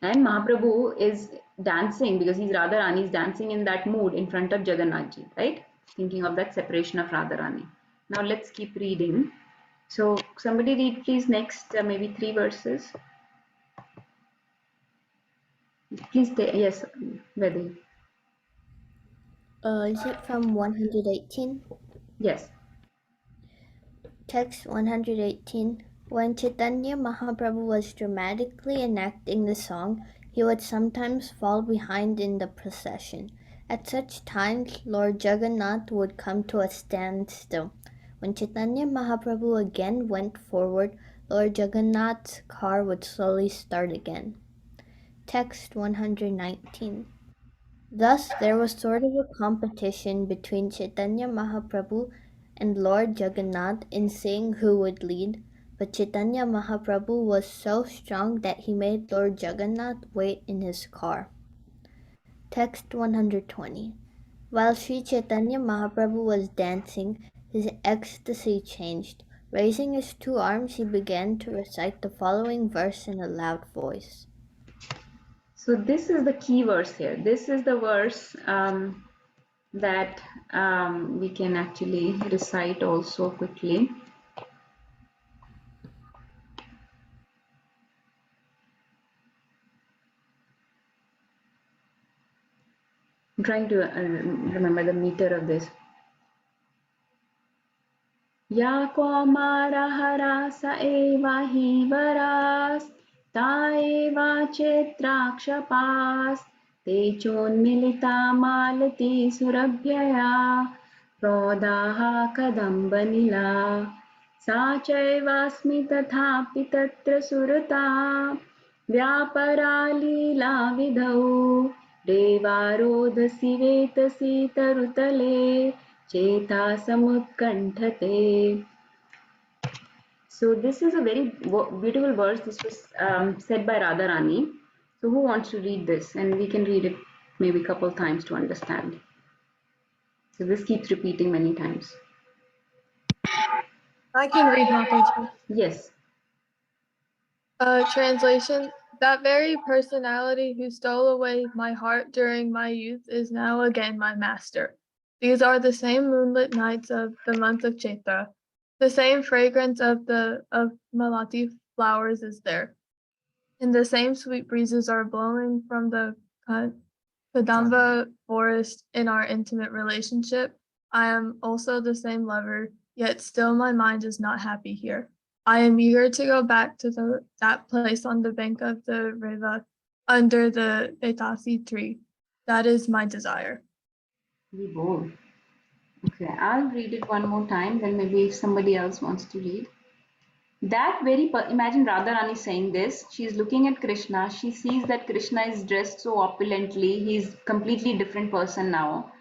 And Mahaprabhu is dancing because he's Radharani, is dancing in that mood in front of Jagannath Ji, right? Thinking of that separation of Radharani. Now let's keep reading. So somebody read please next maybe 3 verses. Please, yes, Vedi. Is it from 118? Yes. Text 118. When Chaitanya Mahaprabhu was dramatically enacting the song, he would sometimes fall behind in the procession. At such times, Lord Jagannath would come to a standstill. When Chaitanya Mahaprabhu again went forward, Lord Jagannath's car would slowly start again. Text 119. Thus, there was sort of a competition between Chaitanya Mahaprabhu and Lord Jagannath in seeing who would lead, but Chaitanya Mahaprabhu was so strong that he made Lord Jagannath wait in his car. Text 120. While Sri Chaitanya Mahaprabhu was dancing, his ecstasy changed. Raising his two arms, he began to recite the following verse in a loud voice. So this is the key verse here. This is the verse that we can actually recite also quickly. I'm trying to remember the meter of this. Ya Komara Harasa Eva Hivaras Taeva Chetrakshapas Techonmilita Malati Surabhyaya Prodaha Kadambanila Sa Chaivasmi Tathapi Tatra Surata Vyaparalila Vidhau Devarodhasi Vetasi Tarutale Cheta Samutkanthate. So this is a very beautiful verse. This was said by Radharani. So who wants to read this? And we can read it maybe a couple times to understand. So this keeps repeating many times. I can read Mataji. Yes. Translation. That very personality who stole away my heart during my youth is now again my master. These are the same moonlit nights of the month of Kshetra. The same fragrance of malati flowers is there. And the same sweet breezes are blowing from the Kadamba forest in our intimate relationship. I am also the same lover, yet still my mind is not happy here. I am eager to go back to that place on the bank of the river under the Betasi tree. That is my desire. Be bold. Okay, I'll read it one more time, then maybe if somebody else wants to read. That very, imagine Radharani saying this. She's looking at Krishna. She sees that Krishna is dressed so opulently. He's completely different person now.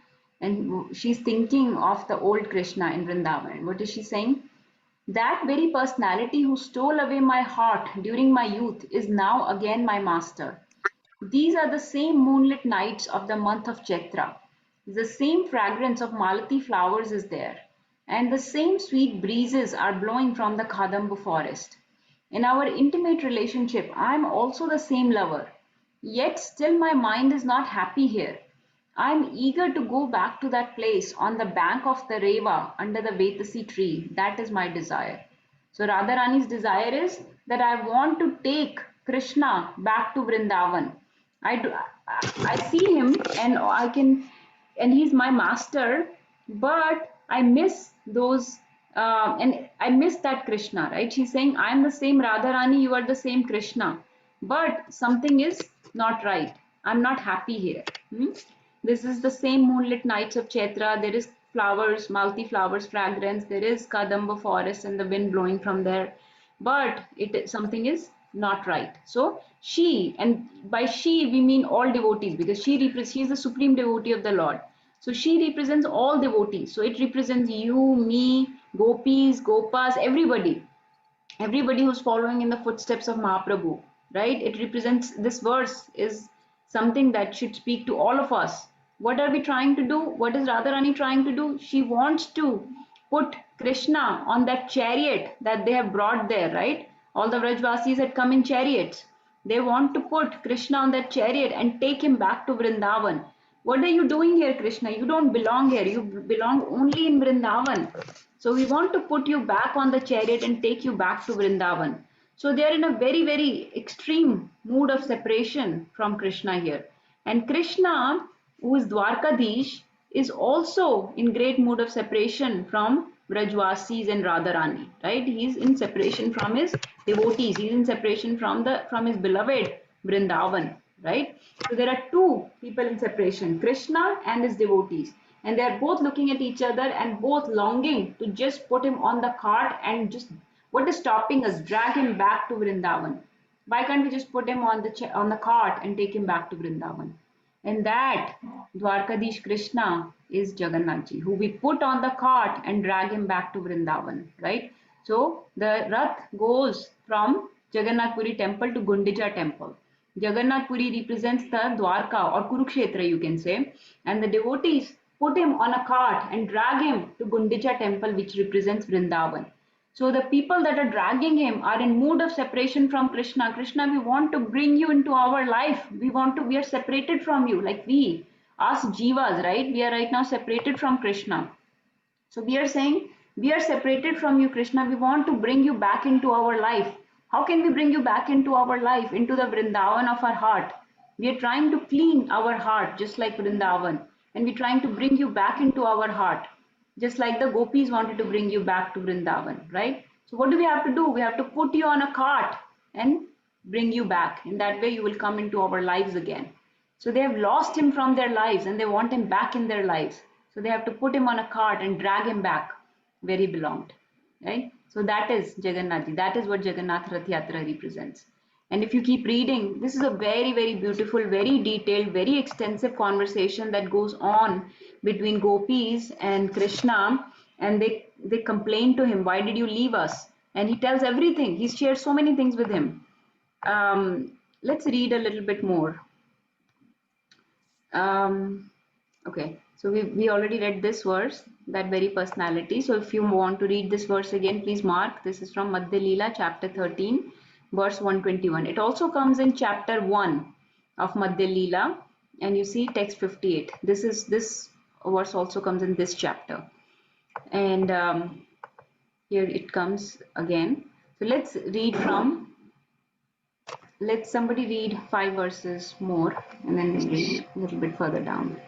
And she's thinking of the old Krishna in Vrindavan. What is she saying? That very personality who stole away my heart during my youth is now again my master. These are the same moonlit nights of the month of Chaitra. The same fragrance of malati flowers is there, and the same sweet breezes are blowing from the Kadamba forest. In our intimate relationship, I am also the same lover. Yet still my mind is not happy here. I am eager to go back to that place on the bank of the Reva under the Vetasi tree. That is my desire. So Radharani's desire is that I want to take Krishna back to Vrindavan. I see him and I can, and he's my master, but I miss those, and I miss that Krishna, right? She's saying, I'm the same Radharani, you are the same Krishna, but something is not right. I'm not happy here. This is the same moonlit nights of Chaitra. There is flowers, multi flowers, fragrance. There is Kadamba forest and the wind blowing from there. But something is not right. So she, and by she we mean all devotees, because she is the supreme devotee of the Lord. So she represents all devotees. So it represents you, me, gopis, gopas, everybody who's following in the footsteps of Mahaprabhu, right? It represents, this verse is something that should speak to all of us. What are we trying to do? What is Radharani trying to do? She wants to put Krishna on that chariot that they have brought there, right? All the Vrajvasis had come in chariots. They want to put Krishna on that chariot and take him back to Vrindavan. What are you doing here, Krishna? You don't belong here. You belong only in Vrindavan. So we want to put you back on the chariot and take you back to Vrindavan. So they are in a very, very extreme mood of separation from Krishna here. And Krishna, who is Dwarkadish, is also in great mood of separation from Brajwasis and Radharani, right? He's in separation from his devotees. He's in separation from his beloved Vrindavan, right? So there are two people in separation, Krishna and his devotees. And they are both looking at each other and both longing to just put him on the cart and just, what is stopping us? Drag him back to Vrindavan. Why can't we just put him on the cart and take him back to Vrindavan? And that Dwarkadish Krishna is Jagannath ji, who we put on the cart and drag him back to Vrindavan, right? So the Rath goes from Jagannath Puri temple to Gundicha temple. Jagannath Puri represents the Dwarka or Kurukshetra, you can say, and the devotees put him on a cart and drag him to Gundicha temple, which represents Vrindavan. So the people that are dragging him are in mood of separation from Krishna. Krishna, we want to bring you into our life. We are separated from you, like us jivas, right? We are right now separated from Krishna. So we are saying, we are separated from you, Krishna. We want to bring you back into our life. How can we bring you back into our life, into the Vrindavan of our heart? We are trying to clean our heart, just like Vrindavan. And we're trying to bring you back into our heart, just like the gopis wanted to bring you back to Vrindavan, right? So what do we have to do? We have to put you on a cart and bring you back. In that way, you will come into our lives again. So they have lost him from their lives and they want him back in their lives. So they have to put him on a cart and drag him back where he belonged, right? So that is Jagannath. That is what Jagannath Rath Yatra represents. And if you keep reading, this is a very, very beautiful, very detailed, very extensive conversation that goes on between gopis and Krishna. And they complain to him, why did you leave us? And he tells everything. He's shared so many things with him. Let's read a little bit more. Okay, so we already read this verse, that very personality. So if you want to read this verse again, please mark. This is from Madhya Leela, chapter 13, verse 121. It also comes in chapter 1 of Madhya Leela, and you see text 58. This verse also comes in this chapter. And here it comes again. So let somebody read 5 verses more, and then we'll read a little bit further down.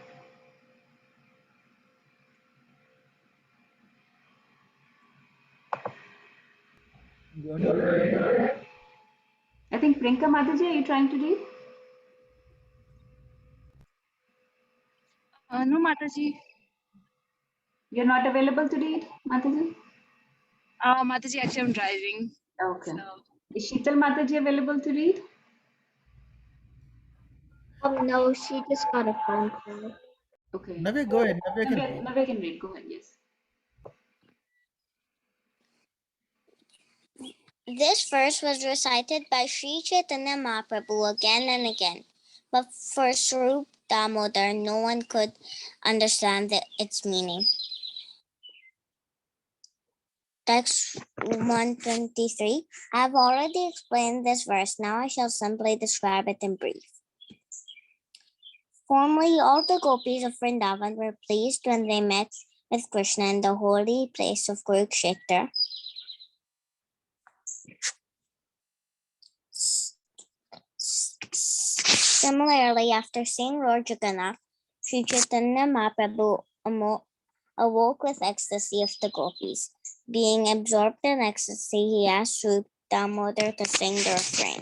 You want to read, Mataji? I think Prinka Mataji, are you trying to read? No, Mataji. You're not available to read, Mataji? Mataji, actually, I'm driving. Okay. So. Is Sheetal Mataji available to read? No, she just got a phone call. Okay. Navya, go ahead. Navya can read. Navya can read. Go ahead, yes. This verse was recited by Sri Chaitanya Mahaprabhu again and again, but for Swarup Damodar, no one could understand its meaning. Text 123. I have already explained this verse. Now I shall simply describe it in brief. Formerly, all the gopis of Vrindavan were pleased when they met with Krishna in the holy place of Kurukshetra. Similarly, after seeing Lord Jagannath, Sri Chaitanya Mahaprabhu awoke with ecstasy of the gopis. Being absorbed in ecstasy, he asked Sri Damodar to sing the refrain.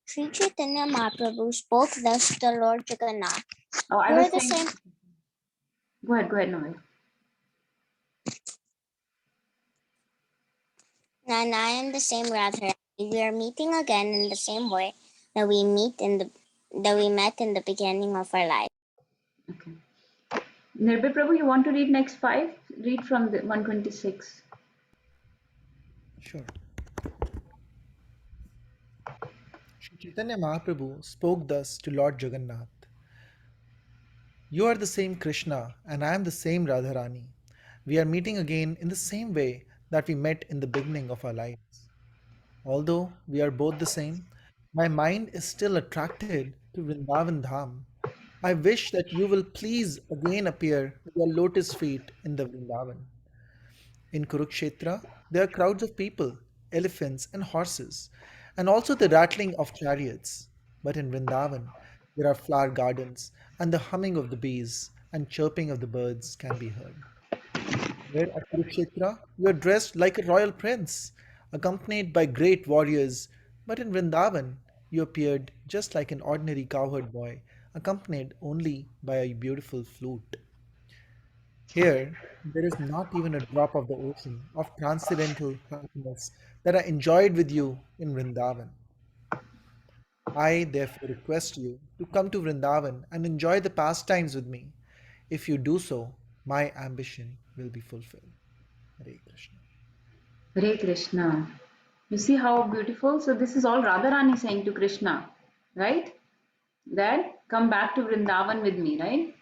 Sri Chaitanya Mahaprabhu spoke thus to Lord Jagannath. Oh, I You was are the saying. same. Go ahead, Navya. And I am the same Radharani. We are meeting again in the same way that we met in the beginning of our life. Okay. Nirbhay Prabhu, you want to read next 5? Read from the 126. Sure. Shri Chaitanya Mahaprabhu spoke thus to Lord Jagannath. You are the same Krishna, and I am the same Radharani. We are meeting again in the same way that we met in the beginning of our lives. Although we are both the same, my mind is still attracted to Vrindavan Dham. I wish that you will please again appear with your lotus feet in the Vrindavan. In Kurukshetra, there are crowds of people, elephants, and horses, and also the rattling of chariots. But in Vrindavan, there are flower gardens, and the humming of the bees and chirping of the birds can be heard. Where at Kurukshetra, you are dressed like a royal prince, accompanied by great warriors, but in Vrindavan, you appeared just like an ordinary cowherd boy, accompanied only by a beautiful flute. Here, there is not even a drop of the ocean of transcendental happiness that I enjoyed with you in Vrindavan. I therefore request you to come to Vrindavan and enjoy the pastimes with me. If you do so, my ambition will be fulfilled. Hare Krishna. Hare Krishna. You see how beautiful? So this is all Radharani saying to Krishna, right? That come back to Vrindavan with me, right?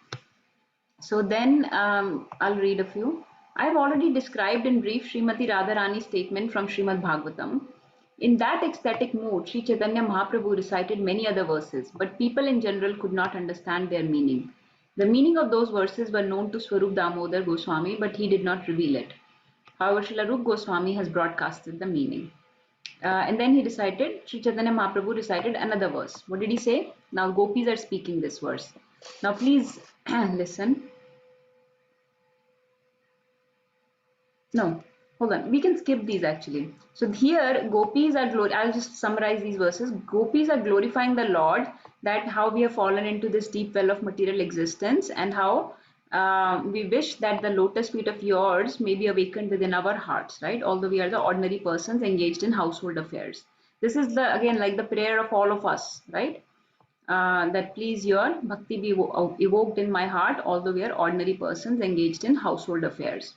So then I'll read a few. I have already described in brief Srimati Radharani's statement from Srimad Bhagavatam. In that ecstatic mood, Sri Chaitanya Mahaprabhu recited many other verses, but people in general could not understand their meaning. The meaning of those verses were known to Swarup Damodar Goswami, but he did not reveal it. However, Srila Rup Goswami has broadcasted the meaning. And then he recited, Sri Chaitanya Mahaprabhu recited another verse. What did he say? Now gopis are speaking this verse. Now please listen. No, hold on. We can skip these actually. So here, gopis are I'll just summarize these verses. Gopis are glorifying the Lord, that how we have fallen into this deep well of material existence, and how we wish that the lotus feet of yours may be awakened within our hearts, right? Although we are the ordinary persons engaged in household affairs. This is the again like the prayer of all of us, right? That please your bhakti be evoked in my heart, although we are ordinary persons engaged in household affairs.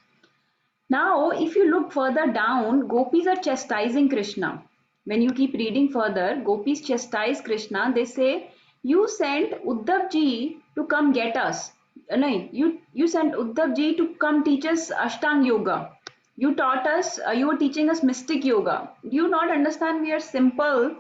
Now, if you look further down, gopis are chastising Krishna. When you keep reading further, gopis chastise Krishna. They say, you sent Uddhav ji to come get us. No, you sent Uddhav ji to come teach us Ashtang Yoga. You taught us, you were teaching us mystic yoga. Do you not understand? We are simple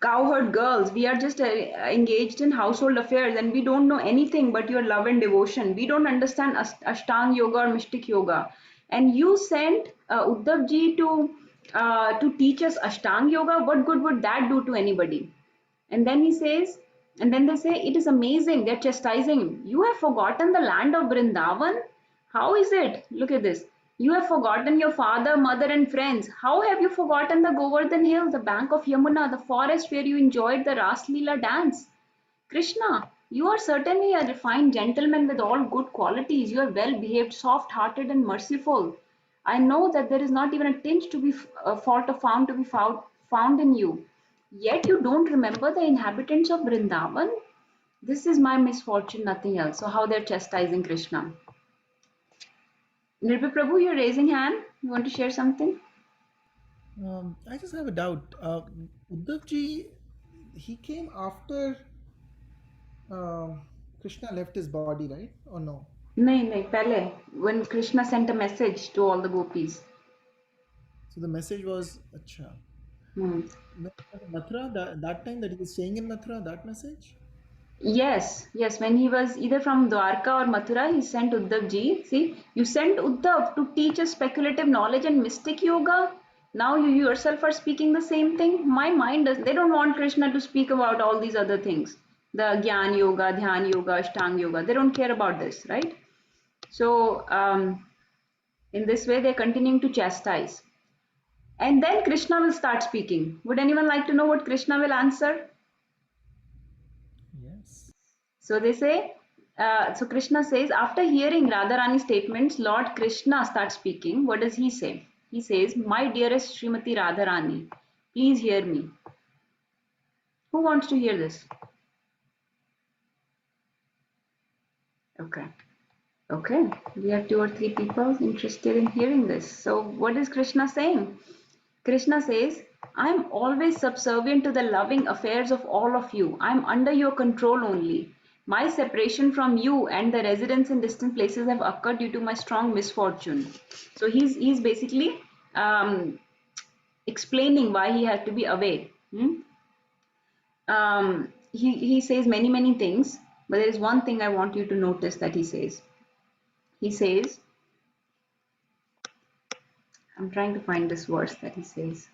cowherd girls. We are just engaged in household affairs and we don't know anything but your love and devotion. We don't understand Ashtang yoga or mystic yoga. And you sent Uddhav ji to teach us Ashtang yoga. What good would that do to anybody? And then he says, and then they say, it is amazing. They're chastising him. You have forgotten the land of Vrindavan? How is it? Look at this. You have forgotten your father, mother, and friends. How have you forgotten the Govardhan Hill, the bank of Yamuna, the forest where you enjoyed the Ras Leela dance? Krishna, you are certainly a refined gentleman with all good qualities. You are well behaved, soft hearted, and merciful. I know that there is not even a tinge to be a fault of found to be found in you. Yet you don't remember the inhabitants of Vrindavan? This is my misfortune, nothing else. So, how they're chastising Krishna. Nirbi Prabhu, you're raising hand. You want to share something? I just have a doubt. Uddhav ji, he came after Krishna left his body, right? Or no? No, pehle, when Krishna sent a message to all the gopis. So the message was, Acha. Hmm. Mathura, that time that he was staying in Mathura, that message? Yes, when he was either from Dwarka or Mathura, he sent Uddhav ji. See, you sent Uddhav to teach us speculative knowledge and mystic yoga. Now you yourself are speaking the same thing. My mind does, they don't want Krishna to speak about all these other things. The Gyan yoga, Dhyan yoga, Ashtang yoga. They don't care about this, right? So, in this way, they're continuing to chastise. And then Krishna will start speaking. Would anyone like to know what Krishna will answer? Yes. So they say, so Krishna says, after hearing Radharani's statements, Lord Krishna starts speaking. What does he say? He says, my dearest Srimati Radharani, please hear me. Who wants to hear this? Okay. We have 2 or 3 people interested in hearing this. So what is Krishna saying? Krishna says, I am always subservient to the loving affairs of all of you. I am under your control only. My separation from you and the residence in distant places have occurred due to my strong misfortune. So he's basically explaining why he had to be away. He says many things. But there is one thing I want you to notice that he says. He says, I'm trying to find this verse that he says.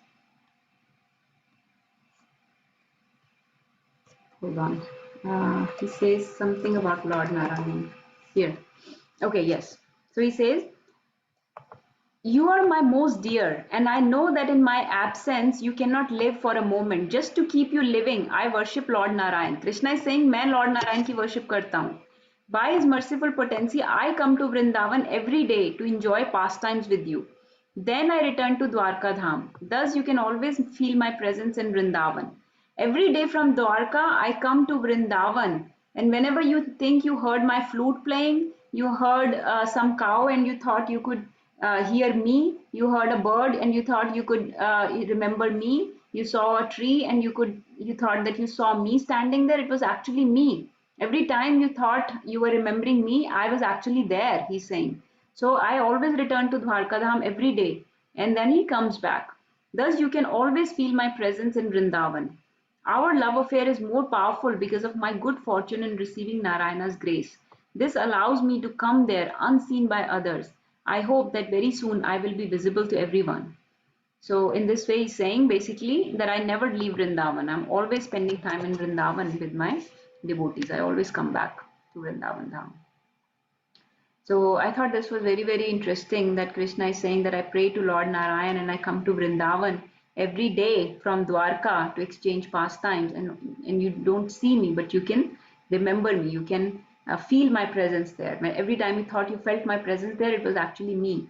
Hold on. He says something about Lord Narayan. Here. Okay, yes. So he says, you are my most dear, and I know that in my absence you cannot live for a moment. Just to keep you living, I worship Lord Narayan. Krishna is saying, मैं Lord Narayan की worship करता हूँ. By his merciful potency, I come to Vrindavan every day to enjoy pastimes with you. Then I return to Dwarka Dham. Thus you can always feel my presence in Vrindavan. Every day from Dwarka, I come to Vrindavan. And whenever you think you heard my flute playing, you heard some cow and you thought you could hear me, you heard a bird and you thought you could remember me, you saw a tree and you thought that you saw me standing there, it was actually me. Every time you thought you were remembering me, I was actually there, he's saying. So I always return to Dwarkadham every day and then he comes back. Thus you can always feel my presence in Vrindavan. Our love affair is more powerful because of my good fortune in receiving Narayana's grace. This allows me to come there unseen by others. I hope that very soon I will be visible to everyone. So in this way, he's saying basically that I never leave Vrindavan. I'm always spending time in Vrindavan with my devotees. I always come back to Vrindavan Dham. So I thought this was very, very interesting that Krishna is saying that I pray to Lord Narayan and I come to Vrindavan every day from Dwarka to exchange pastimes, and you don't see me, but you can remember me. You can feel my presence there. Every time you thought you felt my presence there, it was actually me.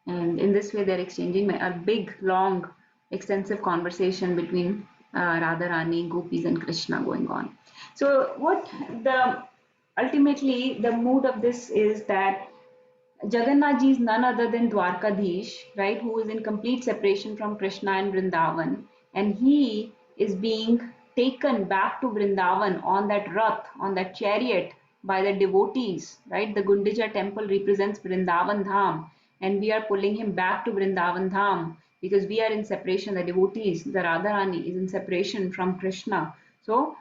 And in this way, they're exchanging a big, long, extensive conversation between Radharani, Gopis, and Krishna going on. So, ultimately the mood of this is that Jagannath ji is none other than Dwarkadhish, right, who is in complete separation from Krishna and Vrindavan, and he is being taken back to Vrindavan on that rath, on that chariot by the devotees, right? The Gundija temple represents Vrindavan Dham, and we are pulling him back to Vrindavan Dham because we are in separation. The devotees, the Radharani, is in separation from Krishna. So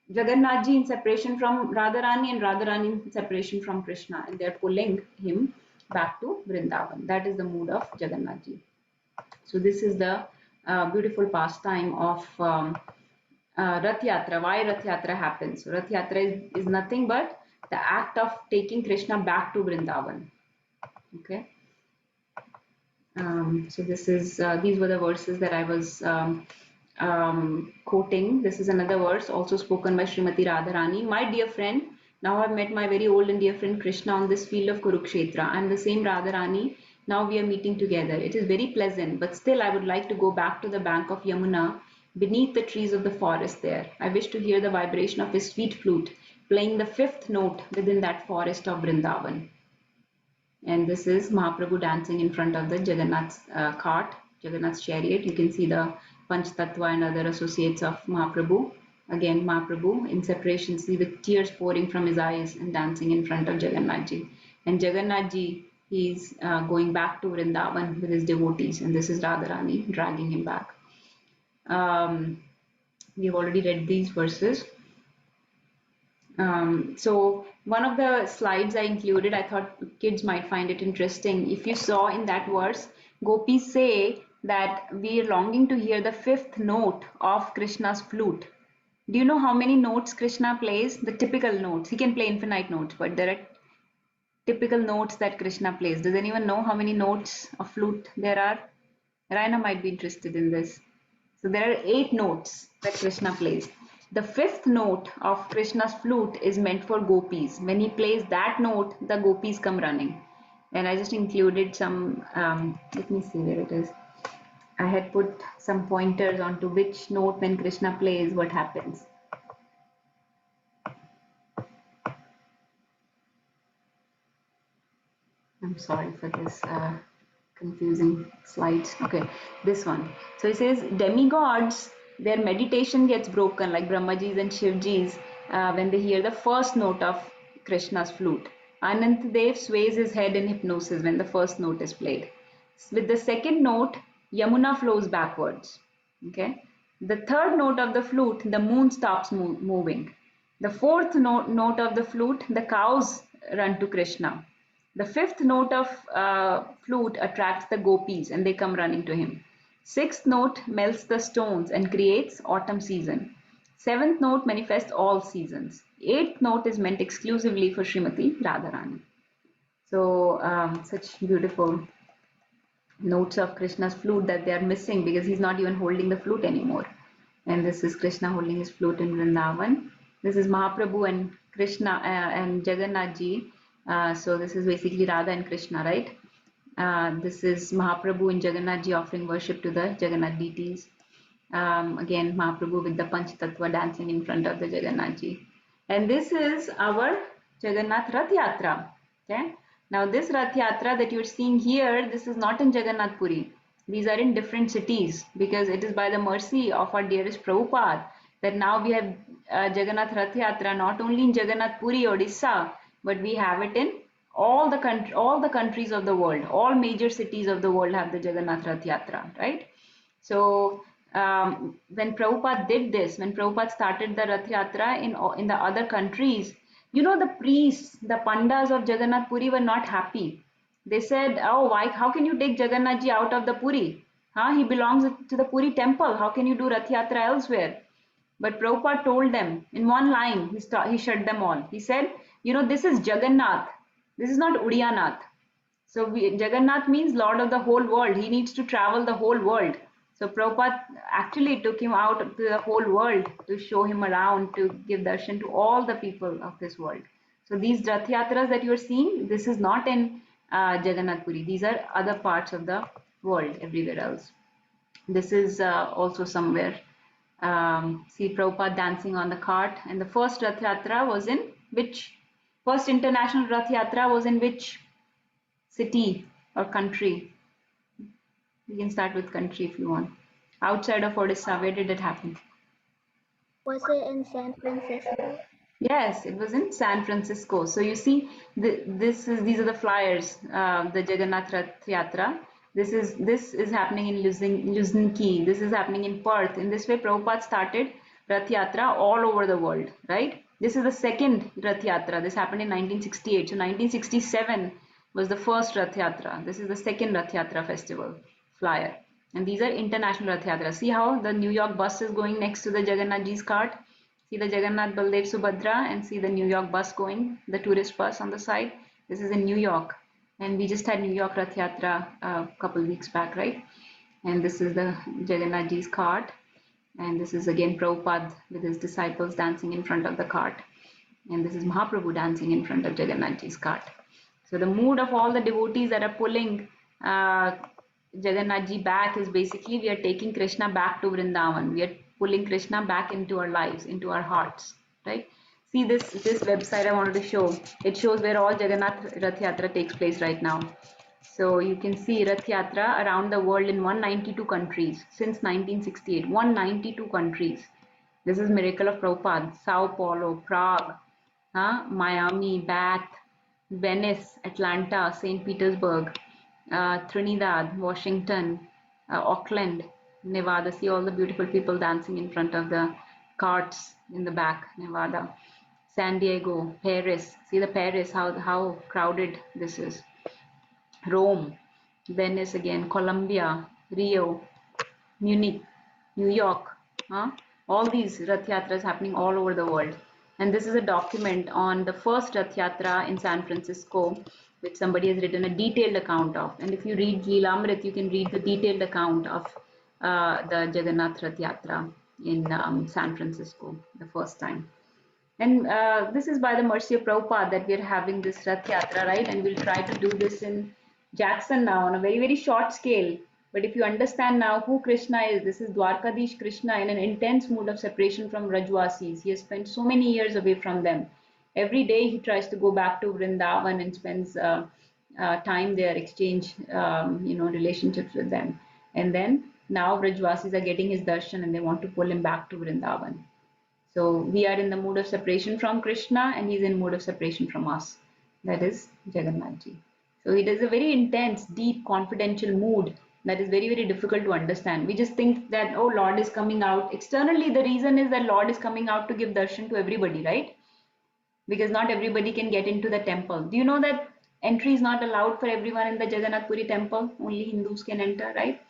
Jagannath ji in separation from Radharani and Radharani in separation from Krishna, and they are pulling him back to Vrindavan. That is the mood of Jagannath ji. So this is the beautiful pastime of Rath Yatra. Why Rath Yatra happens? So Rath Yatra is nothing but the act of taking Krishna back to Vrindavan. Okay. So this is these were the verses that I was quoting. This is another verse also spoken by Srimati Radharani. My dear friend, now I've met my very old and dear friend Krishna on this field of Kurukshetra. I'm the same Radharani. Now we are meeting together. It is very pleasant, but still I would like to go back to the bank of Yamuna beneath the trees of the forest there. I wish to hear the vibration of his sweet flute playing the fifth note within that forest of Vrindavan. And this is Mahaprabhu dancing in front of the Jagannath's cart, Jagannath's chariot. You can see the Panch Tattva and other associates of Mahaprabhu. Again, Mahaprabhu in separation, see the tears pouring from his eyes and dancing in front of Jagannath ji. And Jagannath ji, he's going back to Vrindavan with his devotees, and this is Radharani dragging him back. We've already read these verses. So one of the slides I included, I thought kids might find it interesting. If you saw in that verse, gopis say that we are longing to hear the fifth note of Krishna's flute. Do you know how many notes Krishna plays? The typical notes. He can play infinite notes, but there are typical notes that Krishna plays. Does anyone know how many notes of flute there are? Raina might be interested in this. So there are 8 notes that Krishna plays. The fifth note of Krishna's flute is meant for gopis. When he plays that note, the gopis come running. And I just included some, let me see where it is. I had put some pointers onto which note when Krishna plays, what happens. I'm sorry for this confusing slides. Okay, this one. So it says demigods, their meditation gets broken like Brahmaji's and Shivji's when they hear the first note of Krishna's flute. Anantadev sways his head in hypnosis when the first note is played. With the second note, Yamuna flows backwards. Okay. The third note of the flute, the moon stops moving. The fourth note of the flute, the cows run to Krishna. The fifth note of flute attracts the gopis and they come running to him. Sixth note melts the stones and creates autumn season. Seventh note manifests all seasons. Eighth note is meant exclusively for Srimati Radharani. So such beautiful notes of Krishna's flute that they are missing because he's not even holding the flute anymore. And this is Krishna holding his flute in Vrindavan. This is Mahaprabhu and Krishna and Jagannath ji. So this is basically Radha and Krishna, right? This is Mahaprabhu and Jagannath ji offering worship to the Jagannath deities. Again, Mahaprabhu with the Panch Tattva dancing in front of the Jagannath ji. And this is our Jagannath Rath Yatra. Okay. Now this Rath Yatra that you're seeing here, this is not in Jagannath Puri. These are in different cities because it is by the mercy of our dearest Prabhupada that now we have Jagannath Rath Yatra not only in Jagannath Puri, Odisha, but we have it in all the countries of the world. All major cities of the world have the Jagannath Rath Yatra, right? So when Prabhupada did this, when Prabhupada started the Rath Yatra in the other countries, you know, the priests, the pandas of Jagannath Puri were not happy. They said, oh, why? How can you take Jagannath ji out of the Puri? Huh? He belongs to the Puri temple. How can you do Rath Yatra elsewhere? But Prabhupada told them in one line, he shut them all. He said, you know, this is Jagannath. This is not Udiyanath. So Jagannath means Lord of the whole world. He needs to travel the whole world. So Prabhupada actually took him out to the whole world to show him around, to give darshan to all the people of this world. So these Rath Yatras that you are seeing, this is not in Jagannath Puri. These are other parts of the world, everywhere else. This is also somewhere. See Prabhupada dancing on the cart. And the first Rath Yatra was in which? First international Rath Yatra was in which city or country? You can start with country if you want. Outside of Odisha, where did it happen? Was it in San Francisco? Yes, it was in San Francisco. So you see, these are the flyers. The Jagannath Rath Yatra. This is happening in Luzniki. This is happening in Perth. In this way, Prabhupada started Rath Yatra all over the world. Right? This is the second Rath Yatra. This happened in 1968. So 1967 was the first Rath Yatra. This is the second Rath Yatra festival flyer. And these are international Rath Yatras. See how the New York bus is going next to the Jagannath ji's cart? See the Jagannath, Baldev, Subhadra, and see the New York bus going, the tourist bus on the side. This is in New York. And we just had New York Rath Yatra a couple weeks back, right? And this is the Jagannath ji's cart. And this is again Prabhupada with his disciples dancing in front of the cart. And this is Mahaprabhu dancing in front of Jagannath ji's cart. So the mood of all the devotees that are pulling Jagannath ji back is basically we are taking Krishna back to Vrindavan. We are pulling Krishna back into our lives, into our hearts, right? See this website I wanted to show. It shows where all Jagannath Rath Yatra takes place right now. So you can see Rath Yatra around the world in 192 countries since 1968. 192 countries. This is miracle of Prabhupada. Sao Paulo, Prague, Miami, Bath, Venice, Atlanta, St. Petersburg, Trinidad, Washington, Auckland, Nevada. See all the beautiful people dancing in front of the carts in the back, Nevada. San Diego, Paris. See the Paris, how crowded this is. Rome, Venice again, Colombia, Rio, Munich, New York. All these Rath Yatras happening all over the world. And this is a document on the first Rath Yatra in San Francisco, which somebody has written a detailed account of. And if you read Leelamrit, you can read the detailed account of the Jagannath Rath Yatra in San Francisco the first time. And this is by the mercy of Prabhupada that we're having this Rath Yatra, right? And we'll try to do this in Jackson now on a very, very short scale. But if you understand now who Krishna is, this is Dwarkadish Krishna in an intense mood of separation from Rajwasis. He has spent so many years away from them. Every day he tries to go back to Vrindavan and spends time there, exchange relationships with them. And then now Rajwasis are getting his darshan and they want to pull him back to Vrindavan. So we are in the mood of separation from Krishna and he's in mood of separation from us. That is Jagannath ji. So it is a very intense, deep, confidential mood That is very, very difficult to understand. We just think that, oh, Lord is coming out. Externally, the reason is that Lord is coming out to give darshan to everybody, right? Because not everybody can get into the temple. Do you know that entry is not allowed for everyone in the Jagannath Puri temple? Only Hindus can enter, right?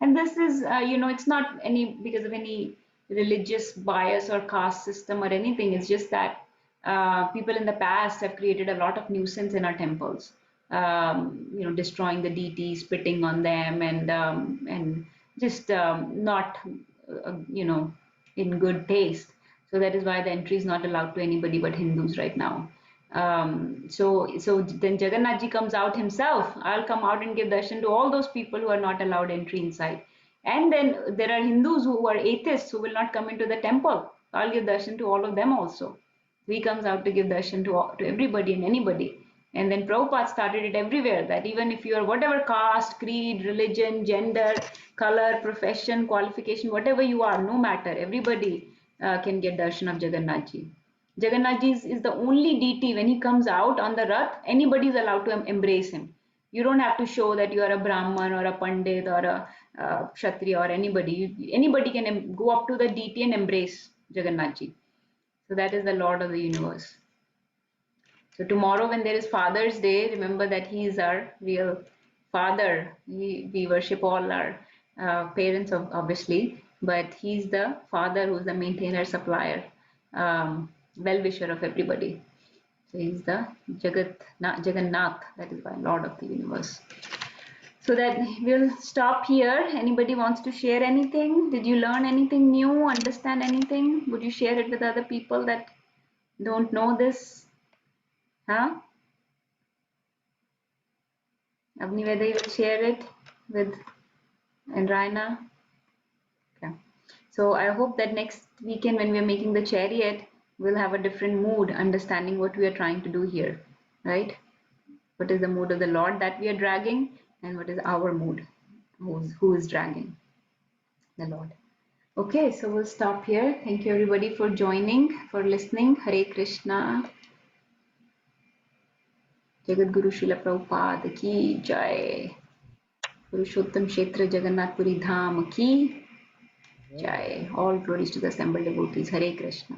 And this is, it's not any because of any religious bias or caste system or anything. It's just that people in the past have created a lot of nuisance in our temples. Destroying the deities, spitting on them, and just not, in good taste. So that is why the entry is not allowed to anybody but Hindus right now. So then Jagannath ji comes out himself. I'll come out and give darshan to all those people who are not allowed entry inside. And then there are Hindus who are atheists who will not come into the temple. I'll give darshan to all of them also. He comes out to give darshan to everybody and anybody. And then Prabhupada started it everywhere, that even if you are whatever caste, creed, religion, gender, color, profession, qualification, whatever you are, no matter, everybody can get darshan of Jagannath ji. Jagannath ji is the only deity. When he comes out on the Rath, anybody is allowed to embrace him. You don't have to show that you are a Brahman or a Pandit or a Kshatriya or anybody. Anybody can go up to the deity and embrace Jagannath ji. So that is the Lord of the universe. So tomorrow when there is Father's Day, remember that he is our real father. We worship all our parents, obviously, but he's the father who's the maintainer, supplier, well-wisher of everybody. So he's the Jagannath, that is why Lord of the universe. So that we'll stop here. Anybody wants to share anything? Did you learn anything new? Understand anything? Would you share it with other people that don't know this? Huh? Avniveda, you will share it with and Raina? Okay. So I hope that next weekend when we are making the chariot, we'll have a different mood, understanding what we are trying to do here, right? What is the mood of the Lord that we are dragging, and what is our mood? Who is dragging the Lord? Okay, so we'll stop here. Thank you everybody for joining, for listening. Hare Krishna. Jagat Guru Srila Prabhupada ki jai. Purusshotam Kshetra Jagannath Puri Dham ki jai. All glories to the assembled devotees. Hare Krishna.